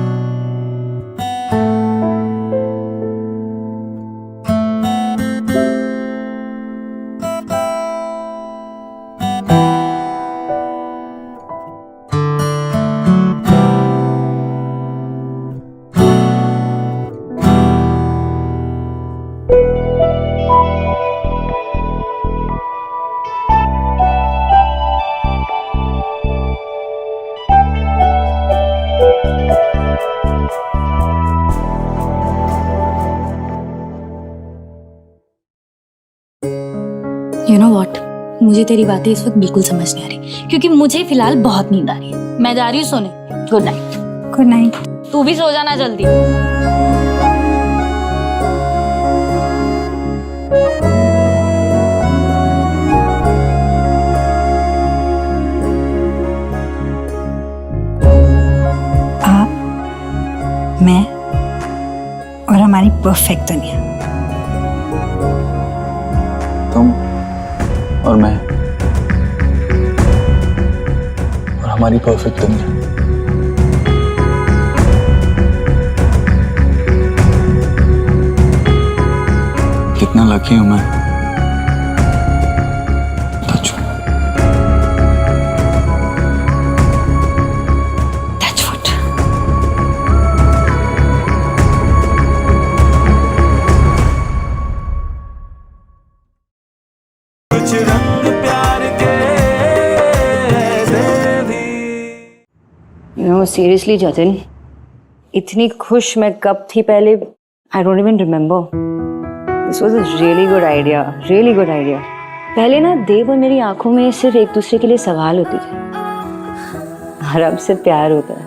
You know what? मुझे तेरी बातें इस वक्त बिल्कुल समझ नहीं आ रही, क्योंकि मुझे फिलहाल बहुत नींद आ रही है। मैं जा रही हूँ सोने। Good night. Good night. तू भी सो जाना जल्दी। आप, मैं और हमारी परफेक्ट दुनिया। तुम और मैं और हमारी परफेक्ट दुनिया। कितना लकी हूं मैं। नो सीरियसली जतिन, इतनी खुश मैं कब थी पहले, I don't even remember. This was a really good idea, really good idea. पहले ना देव और मेरी आंखों में सिर्फ एक दूसरे के लिए सवाल होते थे, और अब से प्यार होता है।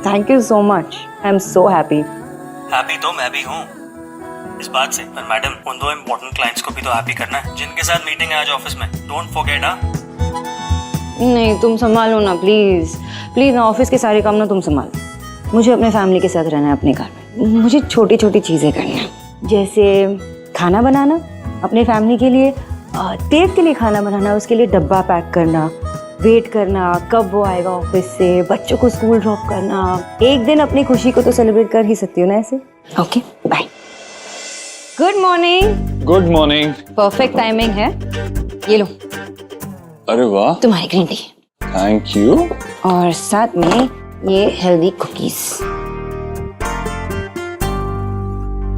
Thank you so much, I am so happy. Happy तो मैं भी हूँ इस बात से, पर मैडम उन 2 इम्पोर्टेंट क्लाइंट्स को भी तो हैप्पी करना है जिनके साथ मीटिंग है आज ऑफिस में। Don't forget. हाँ नहीं, तुम संभालो ना प्लीज प्लीज ना, ऑफिस के सारे काम ना तुम संभालो। मुझे अपने फैमिली के साथ रहना है अपने घर में। मुझे छोटी छोटी चीज़ें करनी है, जैसे खाना बनाना अपने फैमिली के लिए, देव के लिए खाना बनाना, उसके लिए डब्बा पैक करना, वेट करना कब वो आएगा ऑफिस से, बच्चों को स्कूल ड्रॉप करना। एक दिन अपनी खुशी को तो सेलिब्रेट कर ही सकती हो ना ऐसे। Okay bye. Good morning. Good morning. Perfect timing है, ये लो। अरे वाह, तुम्हारी ग्रीन टी। Thank you. और साथ में ये हेल्दी कुकीज।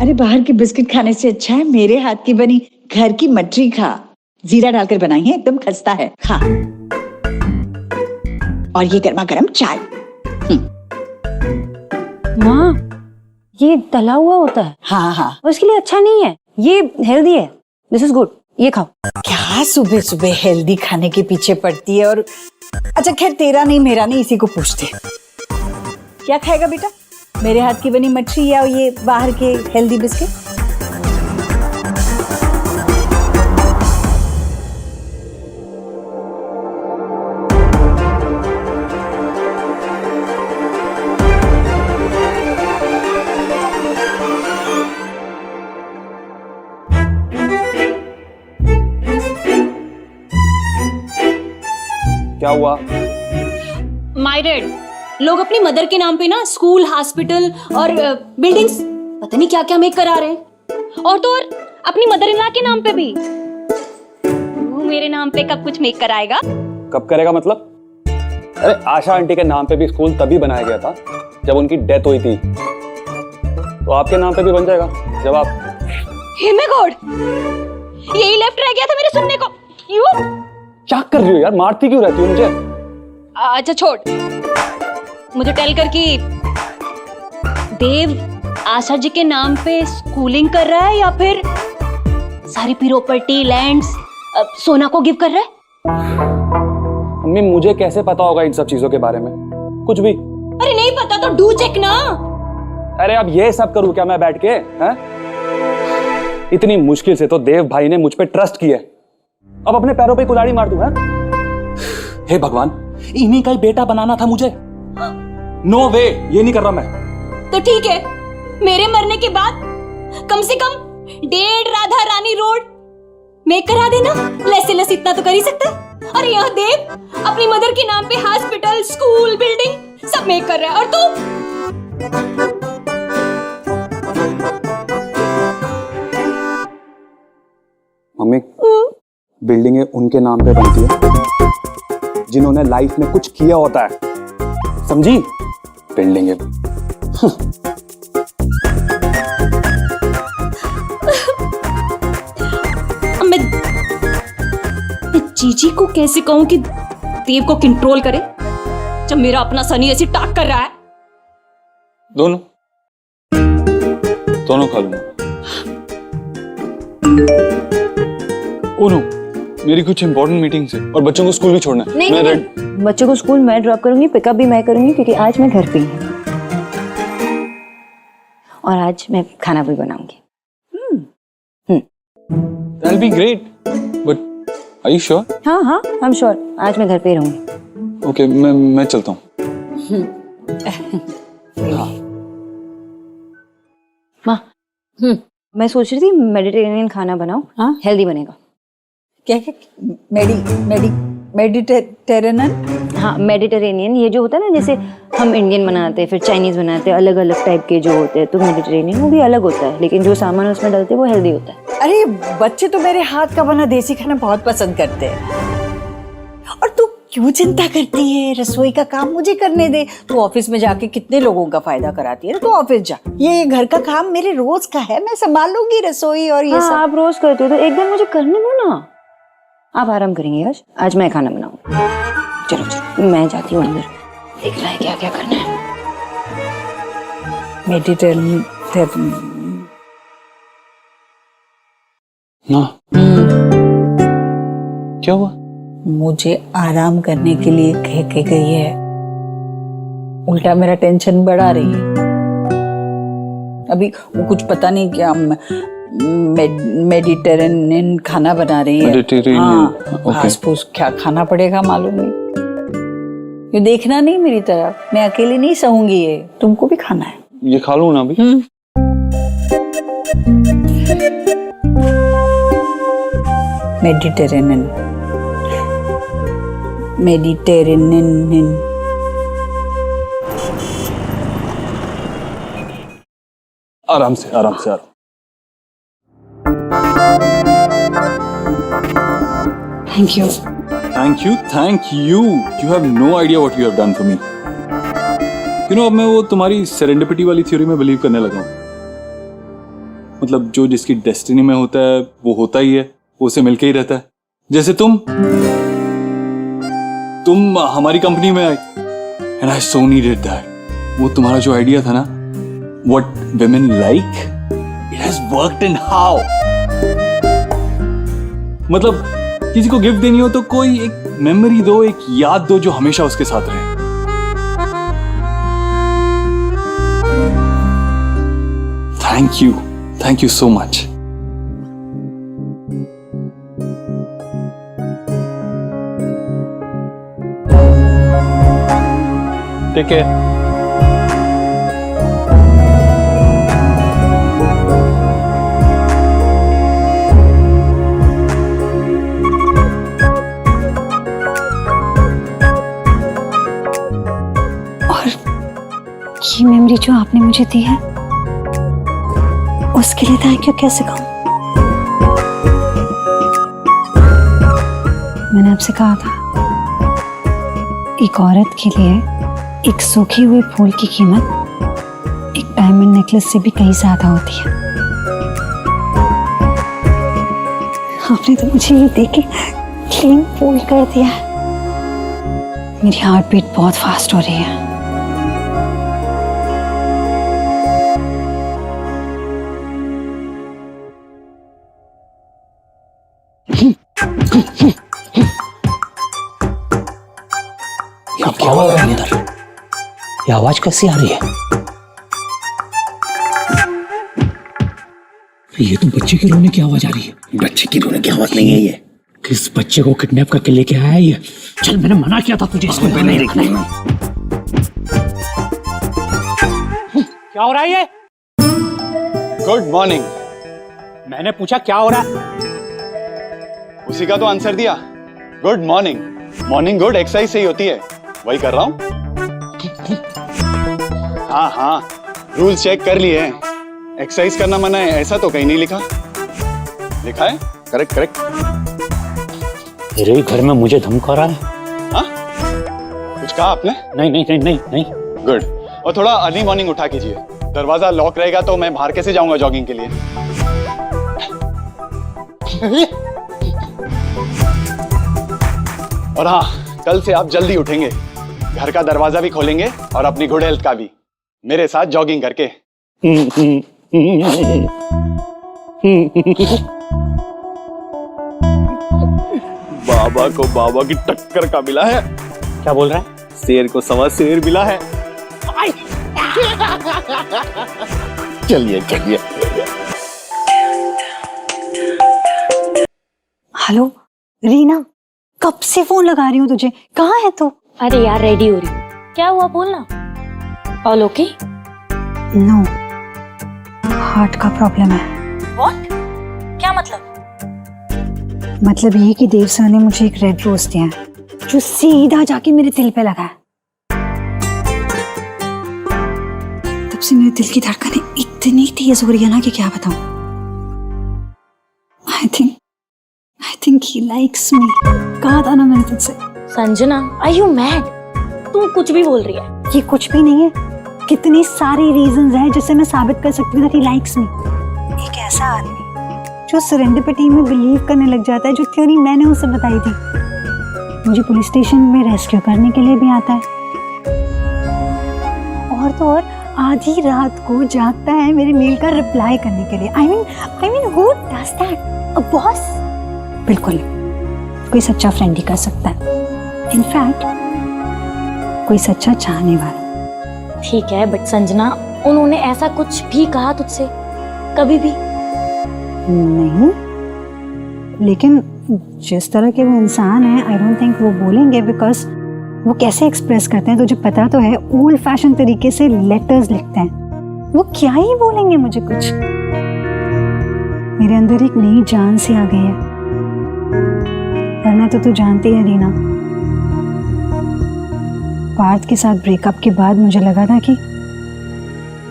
अरे बाहर के बिस्किट खाने से अच्छा है मेरे हाथ की बनी घर की मटरी खा। जीरा डालकर बनाई है, एकदम खस्ता है, खा। और ये गर्मा गर्म चाय। माँ, ये तला हुआ होता है। हाँ हाँ, उसके लिए अच्छा नहीं है, ये हेल्दी है। दिस इज गुड, ये खाओ। क्या सुबह सुबह हेल्दी खाने के पीछे पड़ती है? और अच्छा खैर, तेरा नहीं मेरा नहीं, इसी को पूछते। क्या खाएगा बेटा, मेरे हाथ की बनी मच्छी या ये बाहर के हेल्दी बिस्किट? क्या हुआ? माय डैड, लोग अपनी मदर के नाम पे ना स्कूल, हॉस्पिटल और बिल्डिंग्स पता नहीं क्या क्या मेक करा रहे हैं। और तो और अपनी मदर इन लॉ के नाम पे भी। वो मेरे नाम पे कब कुछ मेक कराएगा? कब करेगा मतलब? अरे आशा आंटी के नाम पे भी स्कूल तभी बनाया गया था जब उनकी डेथ हुई थी, तो आपके नाम पे भी बन जाएगा जब आप। हे माय गॉड, यही लेफ्ट रह गया था मेरे सुनने को। यू क्या कर रही हो यार, मारती क्यों रहती हो मुझे? अच्छा छोड़, मुझे टेल कर कि देव आशा जी के नाम पे स्कूलिंग कर रहा है या फिर सारी प्रॉपर्टी, लैंड्स सोना को गिव कर रहा है? मम्मी मुझे कैसे पता होगा इन सब चीजों के बारे में? कुछ भी। अरे नहीं पता तो डू चेक ना। अरे अब ये सब करूं क्या मैं बैठ के? हैं? इतनी मुश्किल से तो देव भाई ने मुझ पे ट्रस्ट किया, अब अपने पैरों पे कुल्हाड़ी मार दूं? हे भगवान, इन्हीं का ही बेटा बनाना था मुझे। नो वे, ये नहीं कर रहा मैं। तो ठीक है, मेरे मरने के बाद कम से कम 1.5 राधा रानी रोड मेक करा देना। लेस से लेस इतना तो कर ही सकता है। अरे यह देव अपनी मदर के नाम पे हॉस्पिटल, स्कूल, बिल्डिंग सब मेक कर रहा है, और तू? मम्मी, बिल्डिंगें उनके नाम पे बनती है जिन्होंने लाइफ में कुछ किया होता है, समझी? बिल्डिंगें। मैं जीजी को कैसे कहूं कि देव को कंट्रोल करे जब मेरा अपना सनी ऐसी टाक कर रहा है? दोनों खा लूंगा। ओनो, मेरी कुछ इंपॉर्टेंट मीटिंग्स है और बच्चों को स्कूल भी छोड़ना है। नहीं, बच्चों को स्कूल मैं ड्रॉप करूंगी, पिकअप भी मैं करूंगी, क्योंकि आज मैं घर पे ही हूँ और आज मैं खाना भी बनाऊंगी। That'll be great. But are you sure? हाँ हाँ, I'm sure. आज मैं घर पे ही रहूंगी। Okay, मैं चलता हूँ। माँ, मैं सोच रही थी मेडिटेरेनियन खाना बनाऊं। हाँ, हेल्दी बनेगा। क्या क्या? मेडिटेरेनियन? हाँ, मेडिटेरेनियन ये जो होता है ना, जैसे हम इंडियन बनाते हैं, फिर चाइनीज बनाते हैं, अलग अलग टाइप के जो होते हैं, तो मेडिटेरेनियन वो भी अलग होता है, लेकिन जो सामान उसमें डालते हैं वो हेल्दी होता है। अरे बच्चे तो मेरे हाथ का बना देसी खाना बहुत पसंद करते हैं। और तू क्यों चिंता करती है? रसोई का काम मुझे करने दे। तू ऑफिस में जाके कितने लोगों का फायदा कराती है ना, तू ऑफिस जा। ये घर का काम मेरे रोज का है, मैं संभाल लूंगी रसोई और ये सब। आप रोज करते हो तो एक दिन मुझे करने दो ना। आप आराम करेंगे आज मैं खाना बनाऊंगी। चलो चलो, मैं जाती हूँ अंदर, देख रहा है क्या क्या करना है। मेडिटेरेनियन ना, क्या हुआ? मुझे आराम करने के लिए कह के गई है, उल्टा मेरा टेंशन बढ़ा रही है। अभी वो कुछ पता नहीं क्या मेडिटेरेनियन खाना बना रही है। हाँ, घास फूस क्या खाना पड़ेगा मालूम नहीं। ये देखना नहीं मेरी तरफ, मैं अकेली नहीं सहूंगी, ये तुमको भी खाना है। ये खा लूं ना अभी? मेडिटेरेनियन आराम से आराम से आराम। Thank you. Thank you. You have no idea what you have done for me. You know, अब मैं वो तुम्हारी सेरेंडिपिटी वाली थ्योरी में बिलीव करने लगा हूँ। मतलब जो जिसकी डेस्टिनी में होता है वो होता ही है, वो उसे मिलके ही रहता है। जैसे तुम हमारी कंपनी में आई and I so needed that. वो तुम्हारा जो आइडिया था ना, what women like, it has worked in how. मतलब किसी को गिफ्ट देनी हो तो कोई एक मेमोरी दो, एक याद दो जो हमेशा उसके साथ रहे। Thank you so much. Take care. और ये मेमोरी जो आपने मुझे दी है उसके लिए थैंक यू कैसे कहूं? मैंने आपसे कहा था एक औरत के लिए एक सूखे हुए फूल की कीमत एक डायमंड नेकलेस से भी कहीं ज्यादा होती है। आपने तो मुझे ये देख के क्लीन फूल कर दिया। मेरी हार्ट बीट बहुत फास्ट हो रही है। क्या हो रहा है अंदर? ये आवाज कैसी आ रही है? ये तो बच्चे के रोने की आवाज आ रही है। बच्चे की रोने की आवाज नहीं है ये। किस बच्चे को किडनैप करके लेके आया है ये? चल, मैंने मना किया था तुझे इसको नहीं देखना। क्या हो रहा है ये? Good morning. मैंने पूछा क्या हो रहा है? उसी का तो आंसर दिया, good morning. Morning good exercise से ही होती है, वही कर रहा हूं। हाँ, रूल्स चेक कर लिए हैं। एक्सरसाइज करना मना है ऐसा तो कहीं नहीं लिखा। लिखा है? करेक्ट। मेरे घर में मुझे धमका रहा है। हाँ? कुछ कहा आपने? नहीं। गुड। और थोड़ा अर्ली मॉर्निंग उठा कीजिए। दरवाजा लॉक रहेगा तो मैं बाहर कैसे जाऊंगा जॉगिंग के लिए? और हाँ, कल से आप जल्दी उठेंगे, घर का दरवाजा भी खोलेंगे और अपनी गुड हेल्थ का भी, मेरे साथ जॉगिंग करके। बाबा को बाबा की टक्कर का मिला है। क्या बोल रहा है? शेर को सवा शेर मिला है। चलिए। हेलो रीना, कब से फोन लगा रही हूँ तुझे, कहाँ है तू? अरे यार रेडी हो रही हूँ। क्या हुआ बोलना। All okay? नो, हार्ट का प्रॉब्लम है। व्हाट? क्या मतलब? मतलब ये कि देव सर ने मुझे एक रेड रोज दिया है जो सीधा जाके मेरे दिल पे लगा है। तब से मेरे दिल की धड़कनें इतनी तेज हो रही है ना कि क्या बताऊं। I think he likes me. कहा था ना मैंने तुझसे। Sanjana, are you mad? तू कुछ भी बोल रही है। ये कुछ भी नहीं है, कितनी सारी रीजंस हैं जिससे मैं साबित कर सकती हूँ कि लाइक्स मी। एक ऐसा आदमी जो सेरेंडिपिटी में बिलीव करने लग जाता है, जो थ्योरी मैंने उसे बताई थी, मुझे पुलिस स्टेशन में रेस्क्यू करने के लिए भी आता है। और तो और आधी रात को जागता है मेरे मेल का रिप्लाई करने के लिए। I mean who does that? A boss? बिल्कुल, कोई सच्चा फ्रेंड ही कर सकता है। इनफैक्ट कोई सच्चा चाहने वाला। ठीक है, बट संजना, उन्होंने ऐसा कुछ भी कहा तुझसे कभी भी? नहीं, लेकिन जिस तरह के वो इंसान है, आई डोंट थिंक वो बोलेंगे, बिकॉज वो कैसे एक्सप्रेस करते हैं तुझे पता तो है, ओल्ड फैशन तरीके से लेटर्स लिखते हैं। वो क्या ही बोलेंगे मुझे कुछ। मेरे अंदर एक नई जान सी आ गई है, वरना तो तू जानती है रीना, पार्थ के साथ ब्रेकअप के बाद मुझे लगा था कि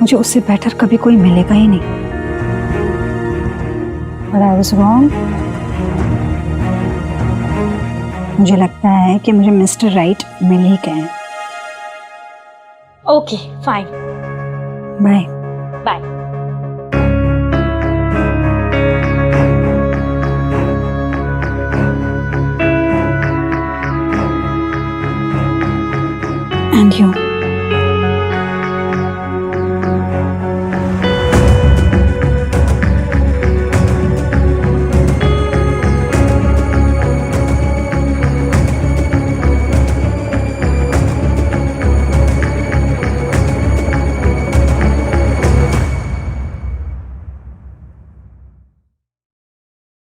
मुझे उससे बेटर कभी कोई मिलेगा ही नहीं। But I was wrong. मुझे लगता है कि मुझे मिस्टर राइट मिल ही गए हैं। Okay fine, bye. Bye. Thank you.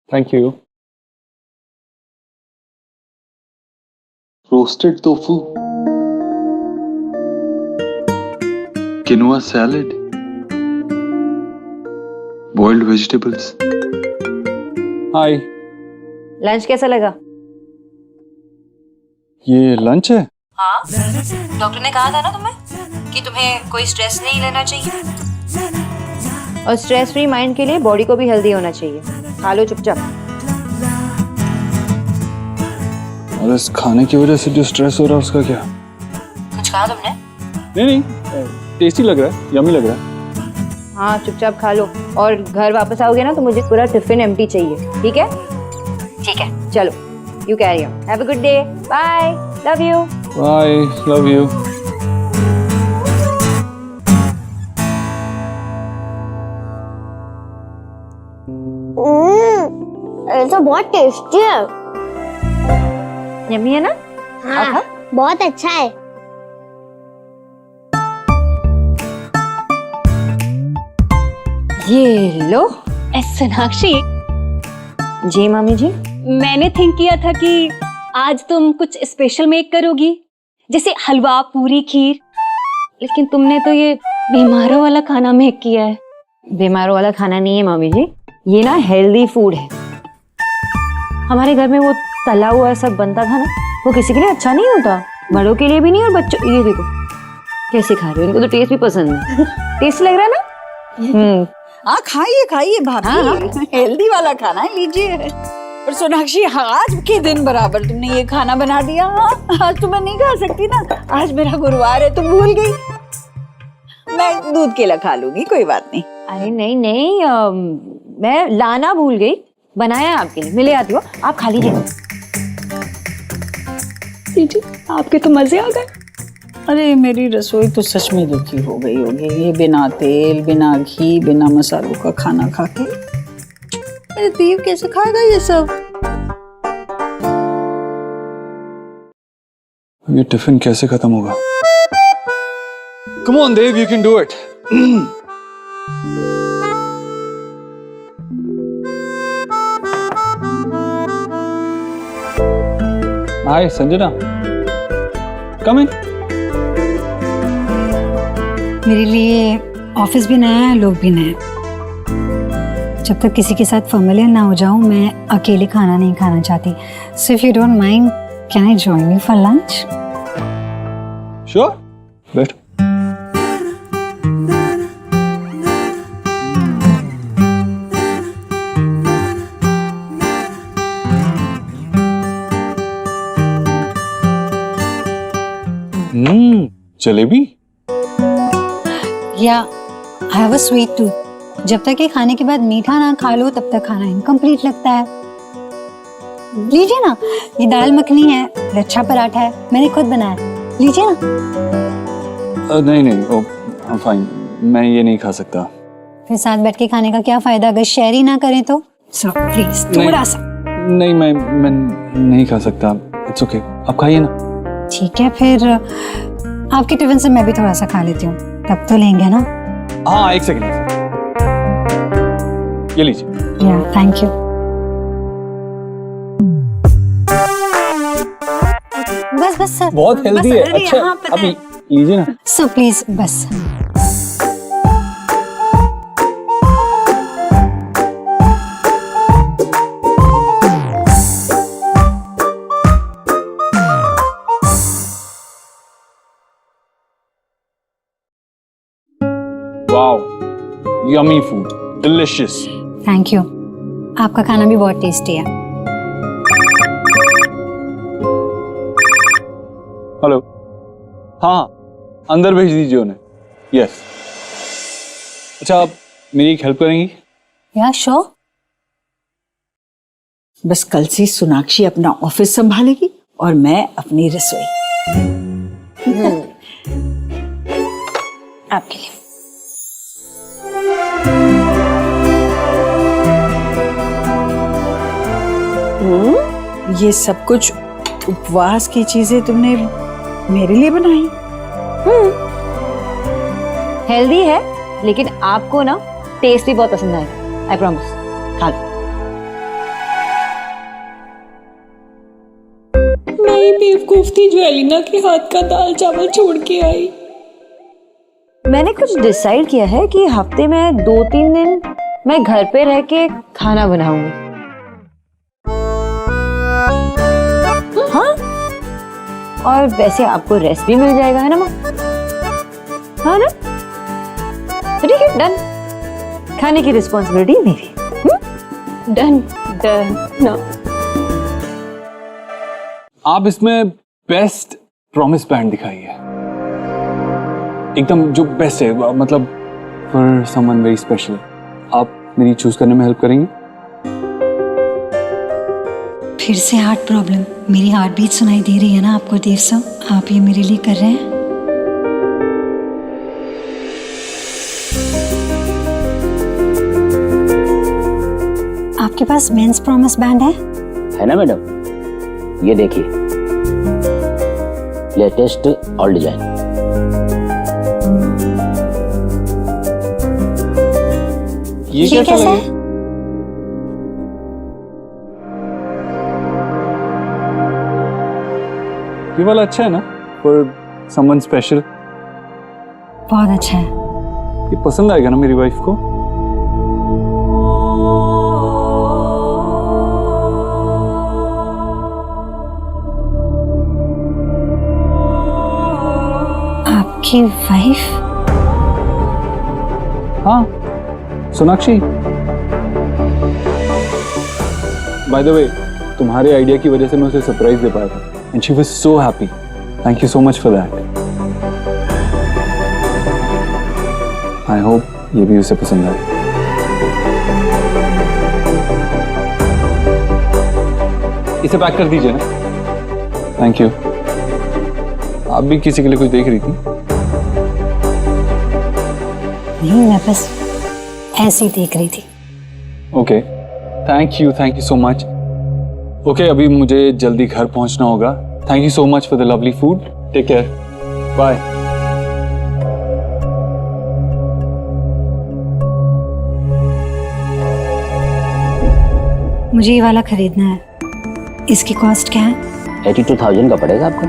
Thank you. Roasted tofu, quinoa salad, boiled vegetables. Hi. Lunch कैसा लगा? ये लंच है? हाँ, डॉक्टर ने कहा था ना तुम्हें कि तुम्हें कोई स्ट्रेस नहीं लेना चाहिए और स्ट्रेस फ्री माइंड के लिए बॉडी को भी हेल्दी होना चाहिए। खा लो चुपचाप। और इस खाने की वजह से जो स्ट्रेस हो रहा है उसका क्या? कुछ कहा तुमने? नहीं, टेस्टी लग रहा है, यम्मी लग रहा है। हाँ, चुपचाप खा लो और घर वापस आओगे ना तो मुझे पूरा टिफिन एम्प्टी चाहिए, ठीक है? ठीक है, चलो, you carry on. Have a good day, bye, love you. Bye, love you. ये तो बहुत टेस्टी है। यम्मी है ना? हाँ, बहुत अच्छा है। ये लो। सोनाक्षी। जी मामी जी। मैंने थिंक किया था कि आज तुम कुछ स्पेशल मेक करोगी, जैसे हलवा, पूरी, खीर, लेकिन तुमने तो ये बीमारों वाला खाना मेक किया है। बीमारों वाला खाना नहीं है मामी जी, ये ना हेल्दी फूड है। हमारे घर में वो तला हुआ सब बनता था ना, वो किसी के लिए अच्छा नहीं होता, बड़ों के लिए भी नहीं और बच्चों। ये देखो कैसे खा रहे हो, इनको तो टेस्ट भी पसंद है। टेस्ट लग रहा है ना? हाँ, खाइए खाइए भाभी, हेल्दी वाला खाना है, लीजिए। और सोनाक्षी, आज के दिन बराबर तुमने ये खाना बना दिया। हाँ, आज तो मैं नहीं खा सकती ना, आज मेरा गुरुवार है, तुम भूल गई। मैं दूध केला खा लूंगी, कोई बात नहीं। अरे नहीं नहीं, मैं लाना भूल गई, बनाया है आपके लिए, मिले आती हो, आप खा लीजिए। आपके तो मजे आ गए। अरे मेरी रसोई तो सच में दुखी हो गई होगी, ये बिना तेल, बिना घी, बिना मसालों का खाना खा के। अरे देव कैसे खाएगा ये सब? ये टिफिन कैसे खत्म होगा? Come on, Dave, you can do it. Hi, Sanjana. Come in. मेरे लिए ऑफिस भी नया है, लोग भी नए। जब तक किसी के साथ फैमिलियर ना हो जाऊं, मैं अकेले खाना नहीं खाना चाहती। So if you don't mind, can I join you for lunch? Sure. बैठ। जलेबी? या I have a sweet tooth. जब तक ये खाने के बाद मीठा ना खा लो, तब तक खाना इनकम्प्लीट लगता है। लीजिए ना, ये दाल मखनी है, लच्छा पराठा है, मैंने खुद बनाया, लीजिए ना। नहीं, I'm fine. मैं ये नहीं खा सकता। फिर साथ बैठ के खाने का क्या फायदा अगर शेयर ही ना करें तो? सो प्लीज थोड़ा सा। नहीं, मैं नहीं खा सकता। इट्स ओके, आप खाइए ना। ठीक है, फिर आपके टिफिन से मैं भी थोड़ा सा खा लेती हूँ, तब तो लेंगे ना? हाँ, एक सेकंड, ये लीजिए। या थैंक यू। बस सर, बहुत हेल्दी है। अच्छा, आप लीजिए ना। सो प्लीज बस। Wow, yummy food, delicious. Thank you, आपका खाना भी बहुत टेस्टी है। हेलो, हाँ, अंदर भेज दीजिए उन्हें। यस। अच्छा, आप मेरी एक हेल्प करेंगी? या श्योर। बस कल से सोनाक्षी अपना ऑफिस संभालेगी और मैं अपनी रसोई। आपके लिए। ये सब कुछ उपवास की चीजें तुमने मेरे लिए बनाई? हेल्दी है, लेकिन आपको ना टेस्ट भी बहुत पसंद आएगा, आई प्रॉमिस। खा लो। मैं बेवकूफती जो एलिना के हाथ का दाल चावल छोड़ के आई। मैंने कुछ डिसाइड किया है कि हफ्ते में 2-3 दिन मैं घर पे रह के खाना बनाऊंगी। हाँ, और वैसे आपको रेस्ट भी मिल जाएगा, है ना माँ? हाँ ना? तो ठीक है, डन। खाने की रिस्पॉन्सिबिलिटी मेरी। Done done no. आप इसमें बेस्ट प्रॉमिस बैंड दिखाइए, एकदम जो बेस्ट है, मतलब फॉर समवन वेरी स्पेशल। आप मेरी चूज करने में हेल्प करेंगे? फिर से हार्ट प्रॉब्लम? मेरी हार्ट बीट सुनाई दे रही है ना आपको देव साहब? आप ये मेरे लिए कर रहे हैं? आपके पास मेंस प्रॉमिस बैंड है ना मैडम? ये देखिए, लेटेस्ट ऑल डिजाइन। ये कैसा लगे? ये वाला अच्छा है ना, फॉर समवन स्पेशल? बहुत अच्छा है। ये पसंद आएगा ना मेरी वाइफ को? आपकी वाइफ? हाँ, सोनाक्षी। बाय द वे, तुम्हारे आइडिया की वजह से मैं उसे सरप्राइज दे पाया था, and she was so happy. Thank you so much for that. I hope ये भी उसे पसंद आए। इसे पैक कर दीजिए ना। Thank you. आप भी किसी के लिए कुछ देख रही थी? नहीं, मैं बस ऐसे ही देख रही थी। Okay, thank you so much. Okay, अभी मुझे जल्दी घर पहुंचना होगा। Thank you so much for the lovely food. Take care, bye. मुझे ये वाला खरीदना है। इसकी कॉस्ट क्या है? 82,000 का पड़ेगा आपको।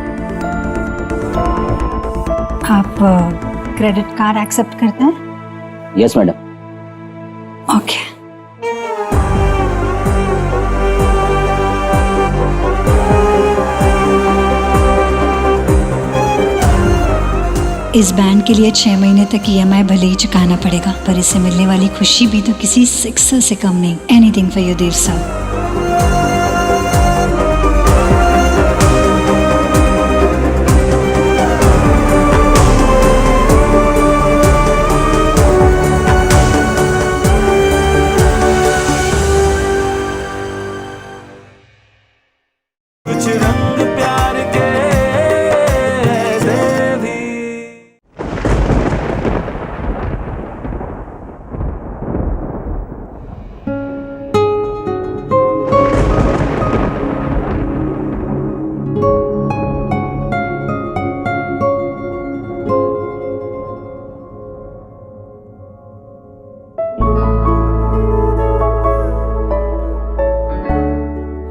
आप क्रेडिट कार्ड एक्सेप्ट करते हैं? Yes madam. ओके। इस बैंड के लिए 6 महीने तक EMI भले ही चुकाना पड़ेगा, पर इससे मिलने वाली खुशी भी तो किसी सिक्सर से कम नहीं। एनीथिंग फॉर योर देव साहब। कुछ रंग प्यार के ऐसे भी।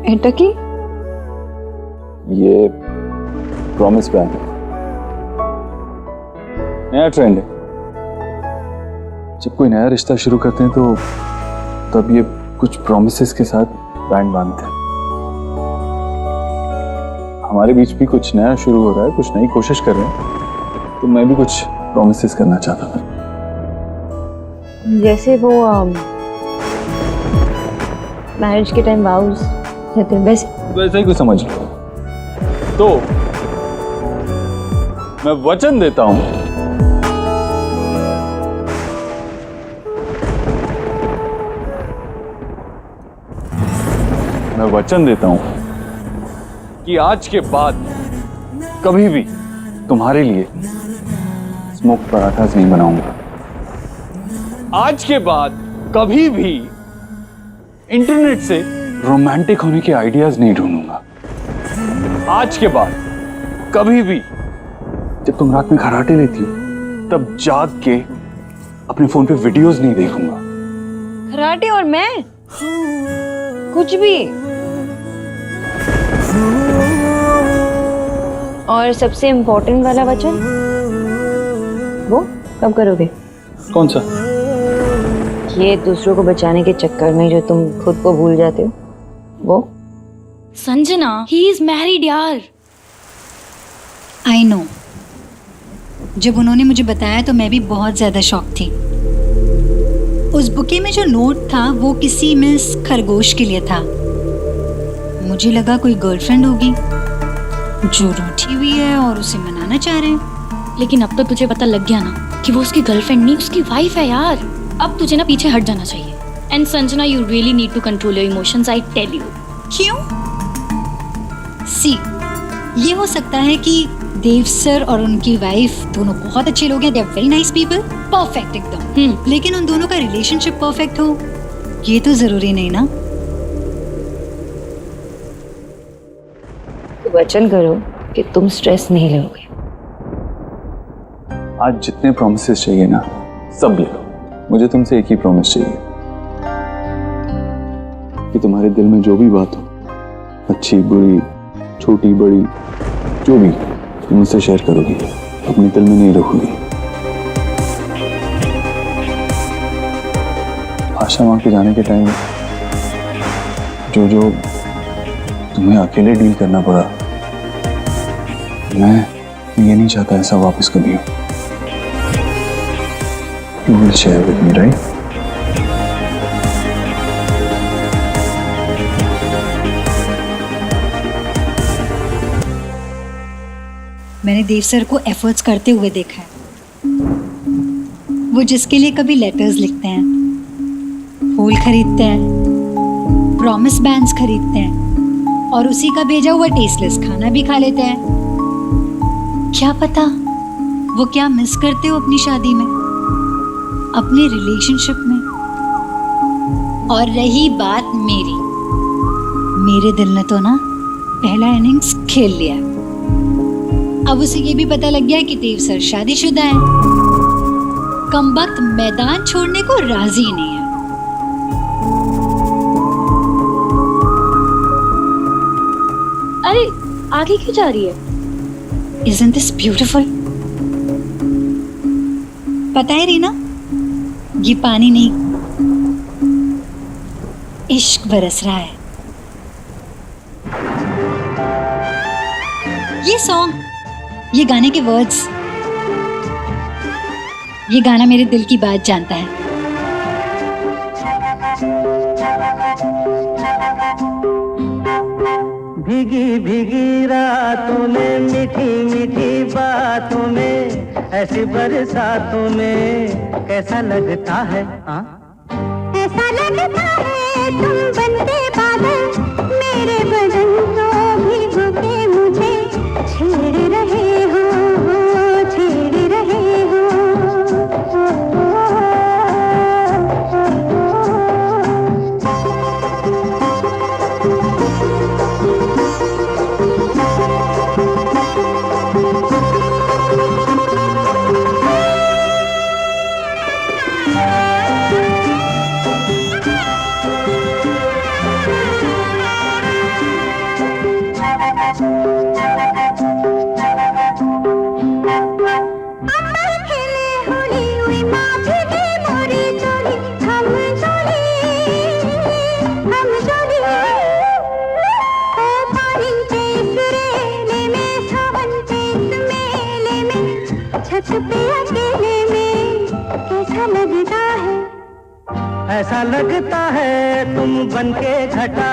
एंटर की ये प्रॉमिस बैंड है, नया ट्रेंड है। जब कोई नया रिश्ता शुरू करते हैं तो तब ये कुछ प्रॉमिसेस के साथ बैंड बांधते हैं। हमारे बीच भी कुछ नया शुरू हो रहा है, कुछ नई कोशिश कर रहे हैं, तो मैं भी कुछ प्रॉमिसेस करना चाहता था। जैसे वो मैरिज के टाइम वाउज रहते हैं, वैसा ही कुछ समझ लो। तो मैं वचन देता हूं कि आज के बाद कभी भी तुम्हारे लिए स्मोक पराठास नहीं बनाऊंगा। आज के बाद कभी भी इंटरनेट से रोमांटिक होने के आइडियाज नहीं ढूंढूंगा। आज के बाद कभी भी जब तुम रात में खर्राटे लेती हो तब जाग के अपने फोन पे वीडियोस नहीं देखूंगा। खराटे और मैं कुछ भी। और सबसे इम्पोर्टेंट वाला वचन वो कब करोगे? कौन सा? ये दूसरों को बचाने के चक्कर में जो तुम खुद को भूल जाते हो वो। संजना, ही इज मैरिड यार। I know. जब उन्होंने मुझे बताया तो मैं भी बहुत ज्यादा शॉक थी। उस बुके में जो नोट था वो किसी मिस खरगोश के लिए था। मुझे लगा कोई गर्लफ्रेंड होगी जो रूठी हुई है और उसे मनाना चाह रहे हैं। लेकिन अब तो तुझे पता लग गया ना कि वो उसकी गर्लफ्रेंड नहीं, उसकी वाइफ है यार। अब तुझे ना पीछे हट जाना चाहिए। And Sanjana, you really need to control your emotions, I tell you. क्यों? सी, ये हो सकता है कि देव सर और उनकी वाइफ दोनों बहुत अच्छे लोग हैं, they are very nice people, perfect एकदम। लेकिन उन दोनों का रिलेशनशिप परफेक्ट हो ये तो जरूरी नहीं ना। तो वचन करो कि तुम स्ट्रेस नहीं लोगे। आज जितने प्रॉमिसेस चाहिए ना सब ले लो। मुझे तुमसे एक ही प्रॉमिस चाहिए कि तुम्हारे दिल में जो भी बात हो, अच्छी बुरी छोटी बड़ी जो भी, तुम मुझसे शेयर करोगी, अपने दिल में नहीं रखोगी। आशा मां के जाने के टाइम जो जो तुम्हें अकेले डील करना पड़ा, मैं ये नहीं चाहता ऐसा वापस कभी हो। You will share with me, right? मैंने देव सर को एफर्ट्स करते हुए देखा है। वो जिसके लिए कभी लेटर्स लिखते हैं, फूल खरीदते हैं, प्रॉमिस बैंड्स खरीदते हैं और उसी का भेजा हुआ टेस्टलेस खाना भी खा लेते हैं। क्या पता वो क्या मिस करते हो अपनी शादी में, अपने रिलेशनशिप में। और रही बात मेरी, मेरे दिल ने तो ना पहला इनिंग्स खेल लिया। अब उसे ये भी पता लग गया कि देव सर शादीशुदा है। कमबख्त मैदान छोड़ने को राजी नहीं है। अरे आगे क्यों जा रही है? Isn't this beautiful? पता है रीना, ये पानी नहीं, इश्क बरस रहा है। ये सॉन्ग, ये गाने के वर्ड्स, ये गाना मेरे दिल की बात जानता है। भीगी भीगी रातों में, मीठी मीठी बातों में, ऐसी बरसातों में कैसा लगता है? ऐसा लगता है तुम बनते बादल, मेरे बदन को भिगो के मुझे छेड़ रहे हो, छेड़ रहे हो। ऐसा लगता है तुम बनके घटा,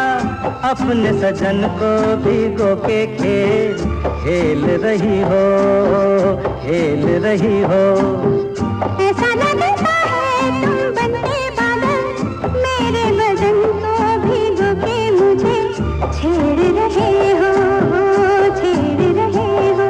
अपने सजन को भिगो के खेल खेल रही हो, खेल रही हो। ऐसा लगता है तुम बनते बादल, मेरे बदन को भिगो के मुझे छेड़ रहे हो, छेड़ रहे हो।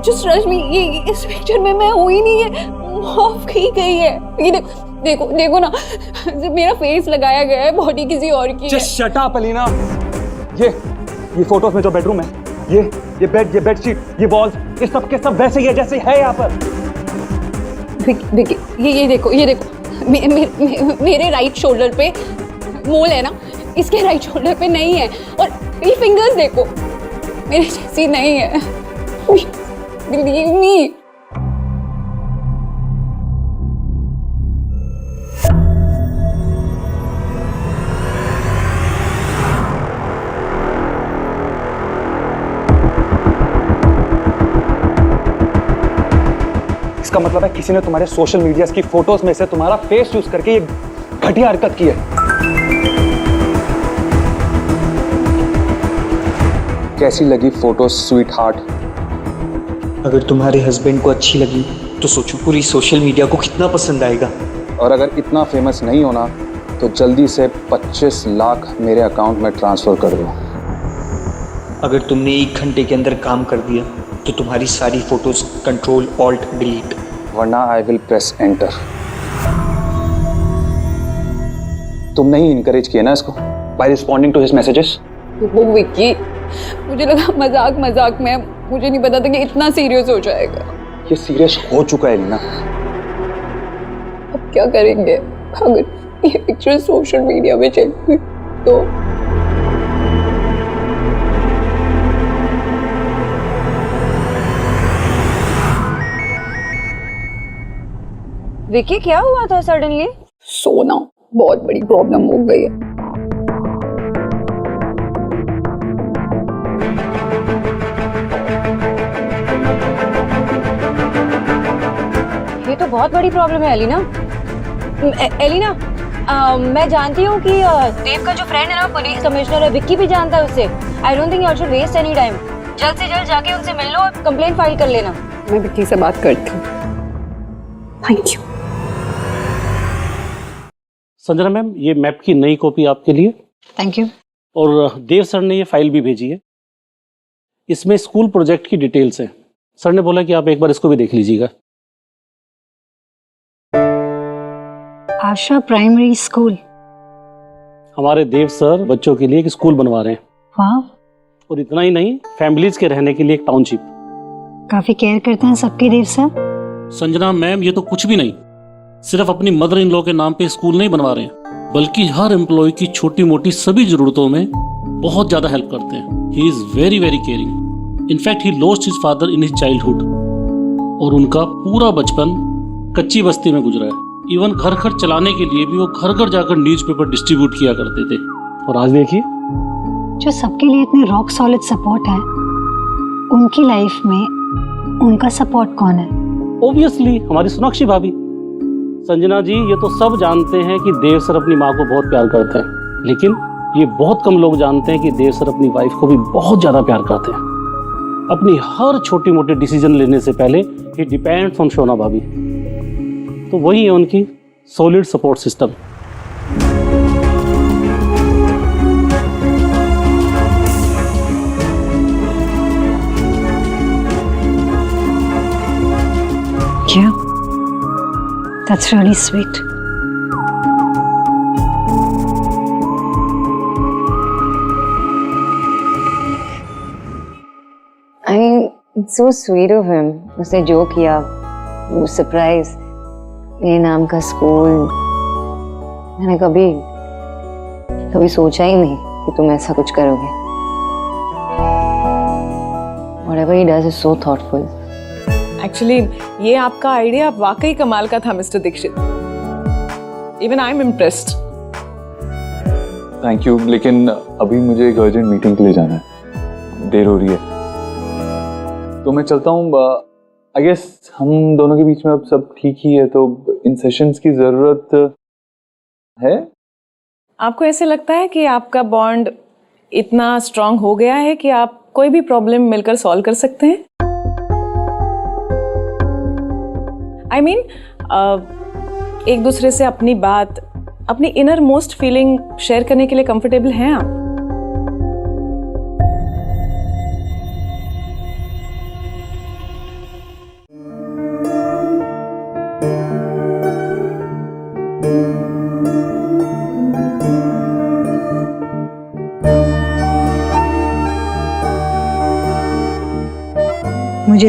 जस्ट ट्रस्ट मी, ये इस पिक्चर में मैं हूं ही नहीं है, ऑफ की गई है। ये देखो देखो ना, जब मेरा फेस लगाया गया है, बॉडी किसी और की है। Just shut up Alina. ये फोटोज में जो बेडरूम है, ये बेडशीट, ये वॉल्स, ये सब के सब वैसे ही है जैसे है यहाँ पर। देखिए ये देखो मेरे राइट शोल्डर पे मोल है ना, इसके राइट शोल्डर पे नहीं है। और ये फिंगर्स देखो, मेरे जैसी नहीं है। Believe me. इसका मतलब है किसी ने तुम्हारे सोशल मीडिया की फोटोज में से तुम्हारा फेस यूज करके ये घटिया हरकत की है। कैसी लगी फोटो स्वीट हार्ट? अगर तुम्हारे हस्बैंड को अच्छी लगी तो सोचो पूरी सोशल मीडिया को कितना पसंद आएगा। और अगर इतना फेमस नहीं होना तो जल्दी से 25 लाख मेरे अकाउंट में ट्रांसफर कर दो। अगर तुमने 1 घंटे के अंदर काम कर दिया तो तुम्हारी सारी फोटोज कंट्रोल ऑल्ट डिलीट, वरना आई विल प्रेस एंटर। तुमने ही इनकरेज किया ना इसको by responding to his messages. वो विक्की, मुझे लगा मजाक में, मुझे नहीं पता था कि इतना सीरियस हो जाएगा। ये सीरियस हो चुका है लीना। अब क्या करेंगे अगर ये पिक्चर सोशल मीडिया में चल गई तो? विक्की क्या हुआ था सडनली? सोना बहुत बड़ी प्रॉब्लम हो गई है। ये तो बहुत बड़ी प्रॉब्लम है एलिना। एलिना, मैं जानती हूँ कि देव का जो फ्रेंड है ना, पुलिस कमिश्नर है, विक्की भी जानता है उससे। I don't think you should waste any time. जल्द से जल्द जाके उनसे मिल लो और कंप्लेंट फाइल कर लेना। मैं विक्की से बात करती हूँ। Thank you. संजना मैम, ये मैप की नई कॉपी आपके लिए। Thank you. और देव सर ने ये फाइल भी भेजी है। इसमें स्कूल प्रोजेक्ट की डिटेल्स हैं। सर ने बोला कि आप एक बार इसको भी देख लीजिएगा। आशा प्राइमरी स्कूल। हमारे देव सर बच्चों के लिए एक स्कूल बनवा रहे हैं। वाह। और इतना ही नहीं, फैमिलीज के रहने के लिए एक टाउनशिप। काफी केयर करते हैं सबके देव सर। संजना मैम, ये तो कुछ भी नहीं, सिर्फ अपनी मदर इन लॉ के नाम पे स्कूल नहीं बनवा रहे हैं, बल्कि हर एम्प्लॉय की छोटी मोटी सभी जरूरतों में बहुत ज्यादा हेल्प करते हैं। He is very very caring. In fact he lost his father in his childhood, और उनका पूरा बचपन कच्ची बस्ती में गुजरा है। इवन घर खर्च चलाने के लिए भी वो घर घर जाकर न्यूज़पेपर डिस्ट्रीब्यूट किया करते थे। और आज देखिए, जो सबके लिए इतने रॉक सॉलिड सपोर्ट है, उनकी लाइफ में उनका सपोर्ट कौन है? ऑब्वियसली हमारी सोनाक्षी भाभी। संजना जी, ये तो सब जानते हैं कि देव सर अपनी माँ को बहुत प्यार करते हैं, लेकिन ये बहुत कम लोग जानते हैं कि देव सर अपनी वाइफ को भी बहुत ज्यादा प्यार करते हैं। अपनी हर छोटी मोटी डिसीजन लेने से पहले ही डिपेंड्स ऑन सोना भाभी। तो वही है उनकी solid support system. Yeah, that's really sweet. I mean, it's so sweet of him. उसने जो किया, वो सरप्राइज, मेरे नाम का स्कूल। मैंने कभी सोचा ही नहीं कि तुम ऐसा कुछ करोगे। Whatever he does is so thoughtful. Actually ये आपका आइडिया वाकई कमाल का था mister Dikshit. Even I am impressed. Thank you, लेकिन अभी मुझे एक अर्जेंट मीटिंग के लिए जाना है, देर हो रही है, तो मैं चलता हूँ। आई गेस हम दोनों के बीच में अब सब ठीक ही है, तो इन सेशंस की जरूरत है। आपको ऐसे लगता है कि आपका बॉन्ड इतना स्ट्रांग हो गया है कि आप कोई भी प्रॉब्लम मिलकर सॉल्व कर सकते हैं? आई मीन, एक दूसरे से अपनी बात, अपनी इनर मोस्ट फीलिंग शेयर करने के लिए कंफर्टेबल हैं आप?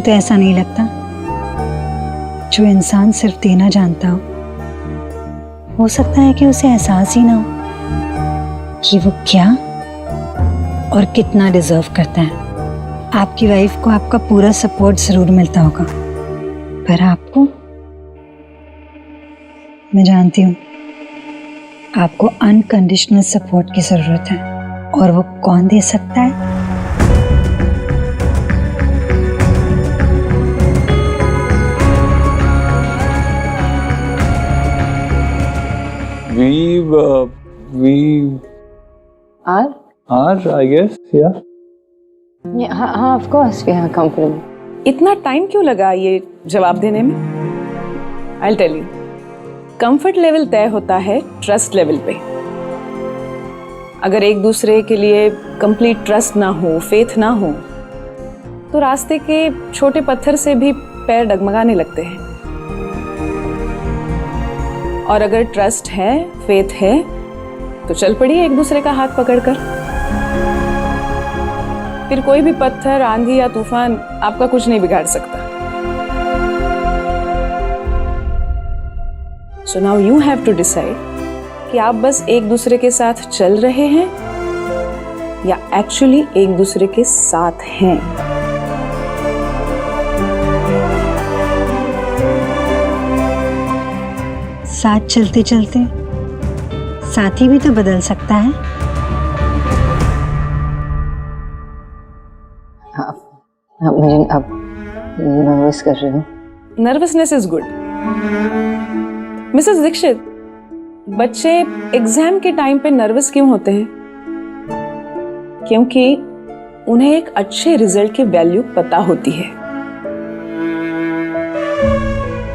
तो ऐसा नहीं लगता, जो इंसान सिर्फ देना जानता हो सकता है कि उसे एहसास ही ना हो कि वो क्या और कितना डिजर्व करता है। आपकी वाइफ को आपका पूरा सपोर्ट जरूर मिलता होगा, पर आपको, मैं जानती हूँ, आपको अनकंडीशनल सपोर्ट की जरूरत है, और वो कौन दे सकता है? I guess, yeah. हाँ of course we are comfortable. इतना टाइम क्यों लगा ये जवाब देने में? I tell you, comfort level तय होता है ट्रस्ट लेवल पे। अगर एक दूसरे के लिए कंप्लीट ट्रस्ट ना हो, फेथ ना हो, तो रास्ते के छोटे पत्थर से भी पैर डगमगाने लगते हैं। और अगर ट्रस्ट है, फेथ है, तो चल पड़िए एक दूसरे का हाथ पकड़कर। फिर कोई भी पत्थर, आंधी या तूफान आपका कुछ नहीं बिगाड़ सकता। So now you have to decide कि आप बस एक दूसरे के साथ चल रहे हैं या एक्चुअली एक दूसरे के साथ हैं। साथ चलते चलते साथी भी तो बदल सकता है। मुझे अब नर्वस कर रहे हो। Nervousness is good. Missus Dikshit, बच्चे एग्जाम के टाइम पे नर्वस क्यों होते हैं? क्योंकि उन्हें एक अच्छे रिजल्ट की वैल्यू पता होती है।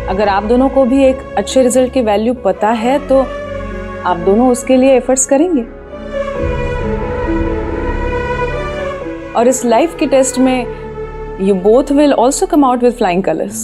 अगर आप दोनों को भी एक अच्छे रिजल्ट की वैल्यू पता है तो आप दोनों उसके लिए एफर्ट्स करेंगे। और इस लाइफ के टेस्ट में you both will also come out with flying colors.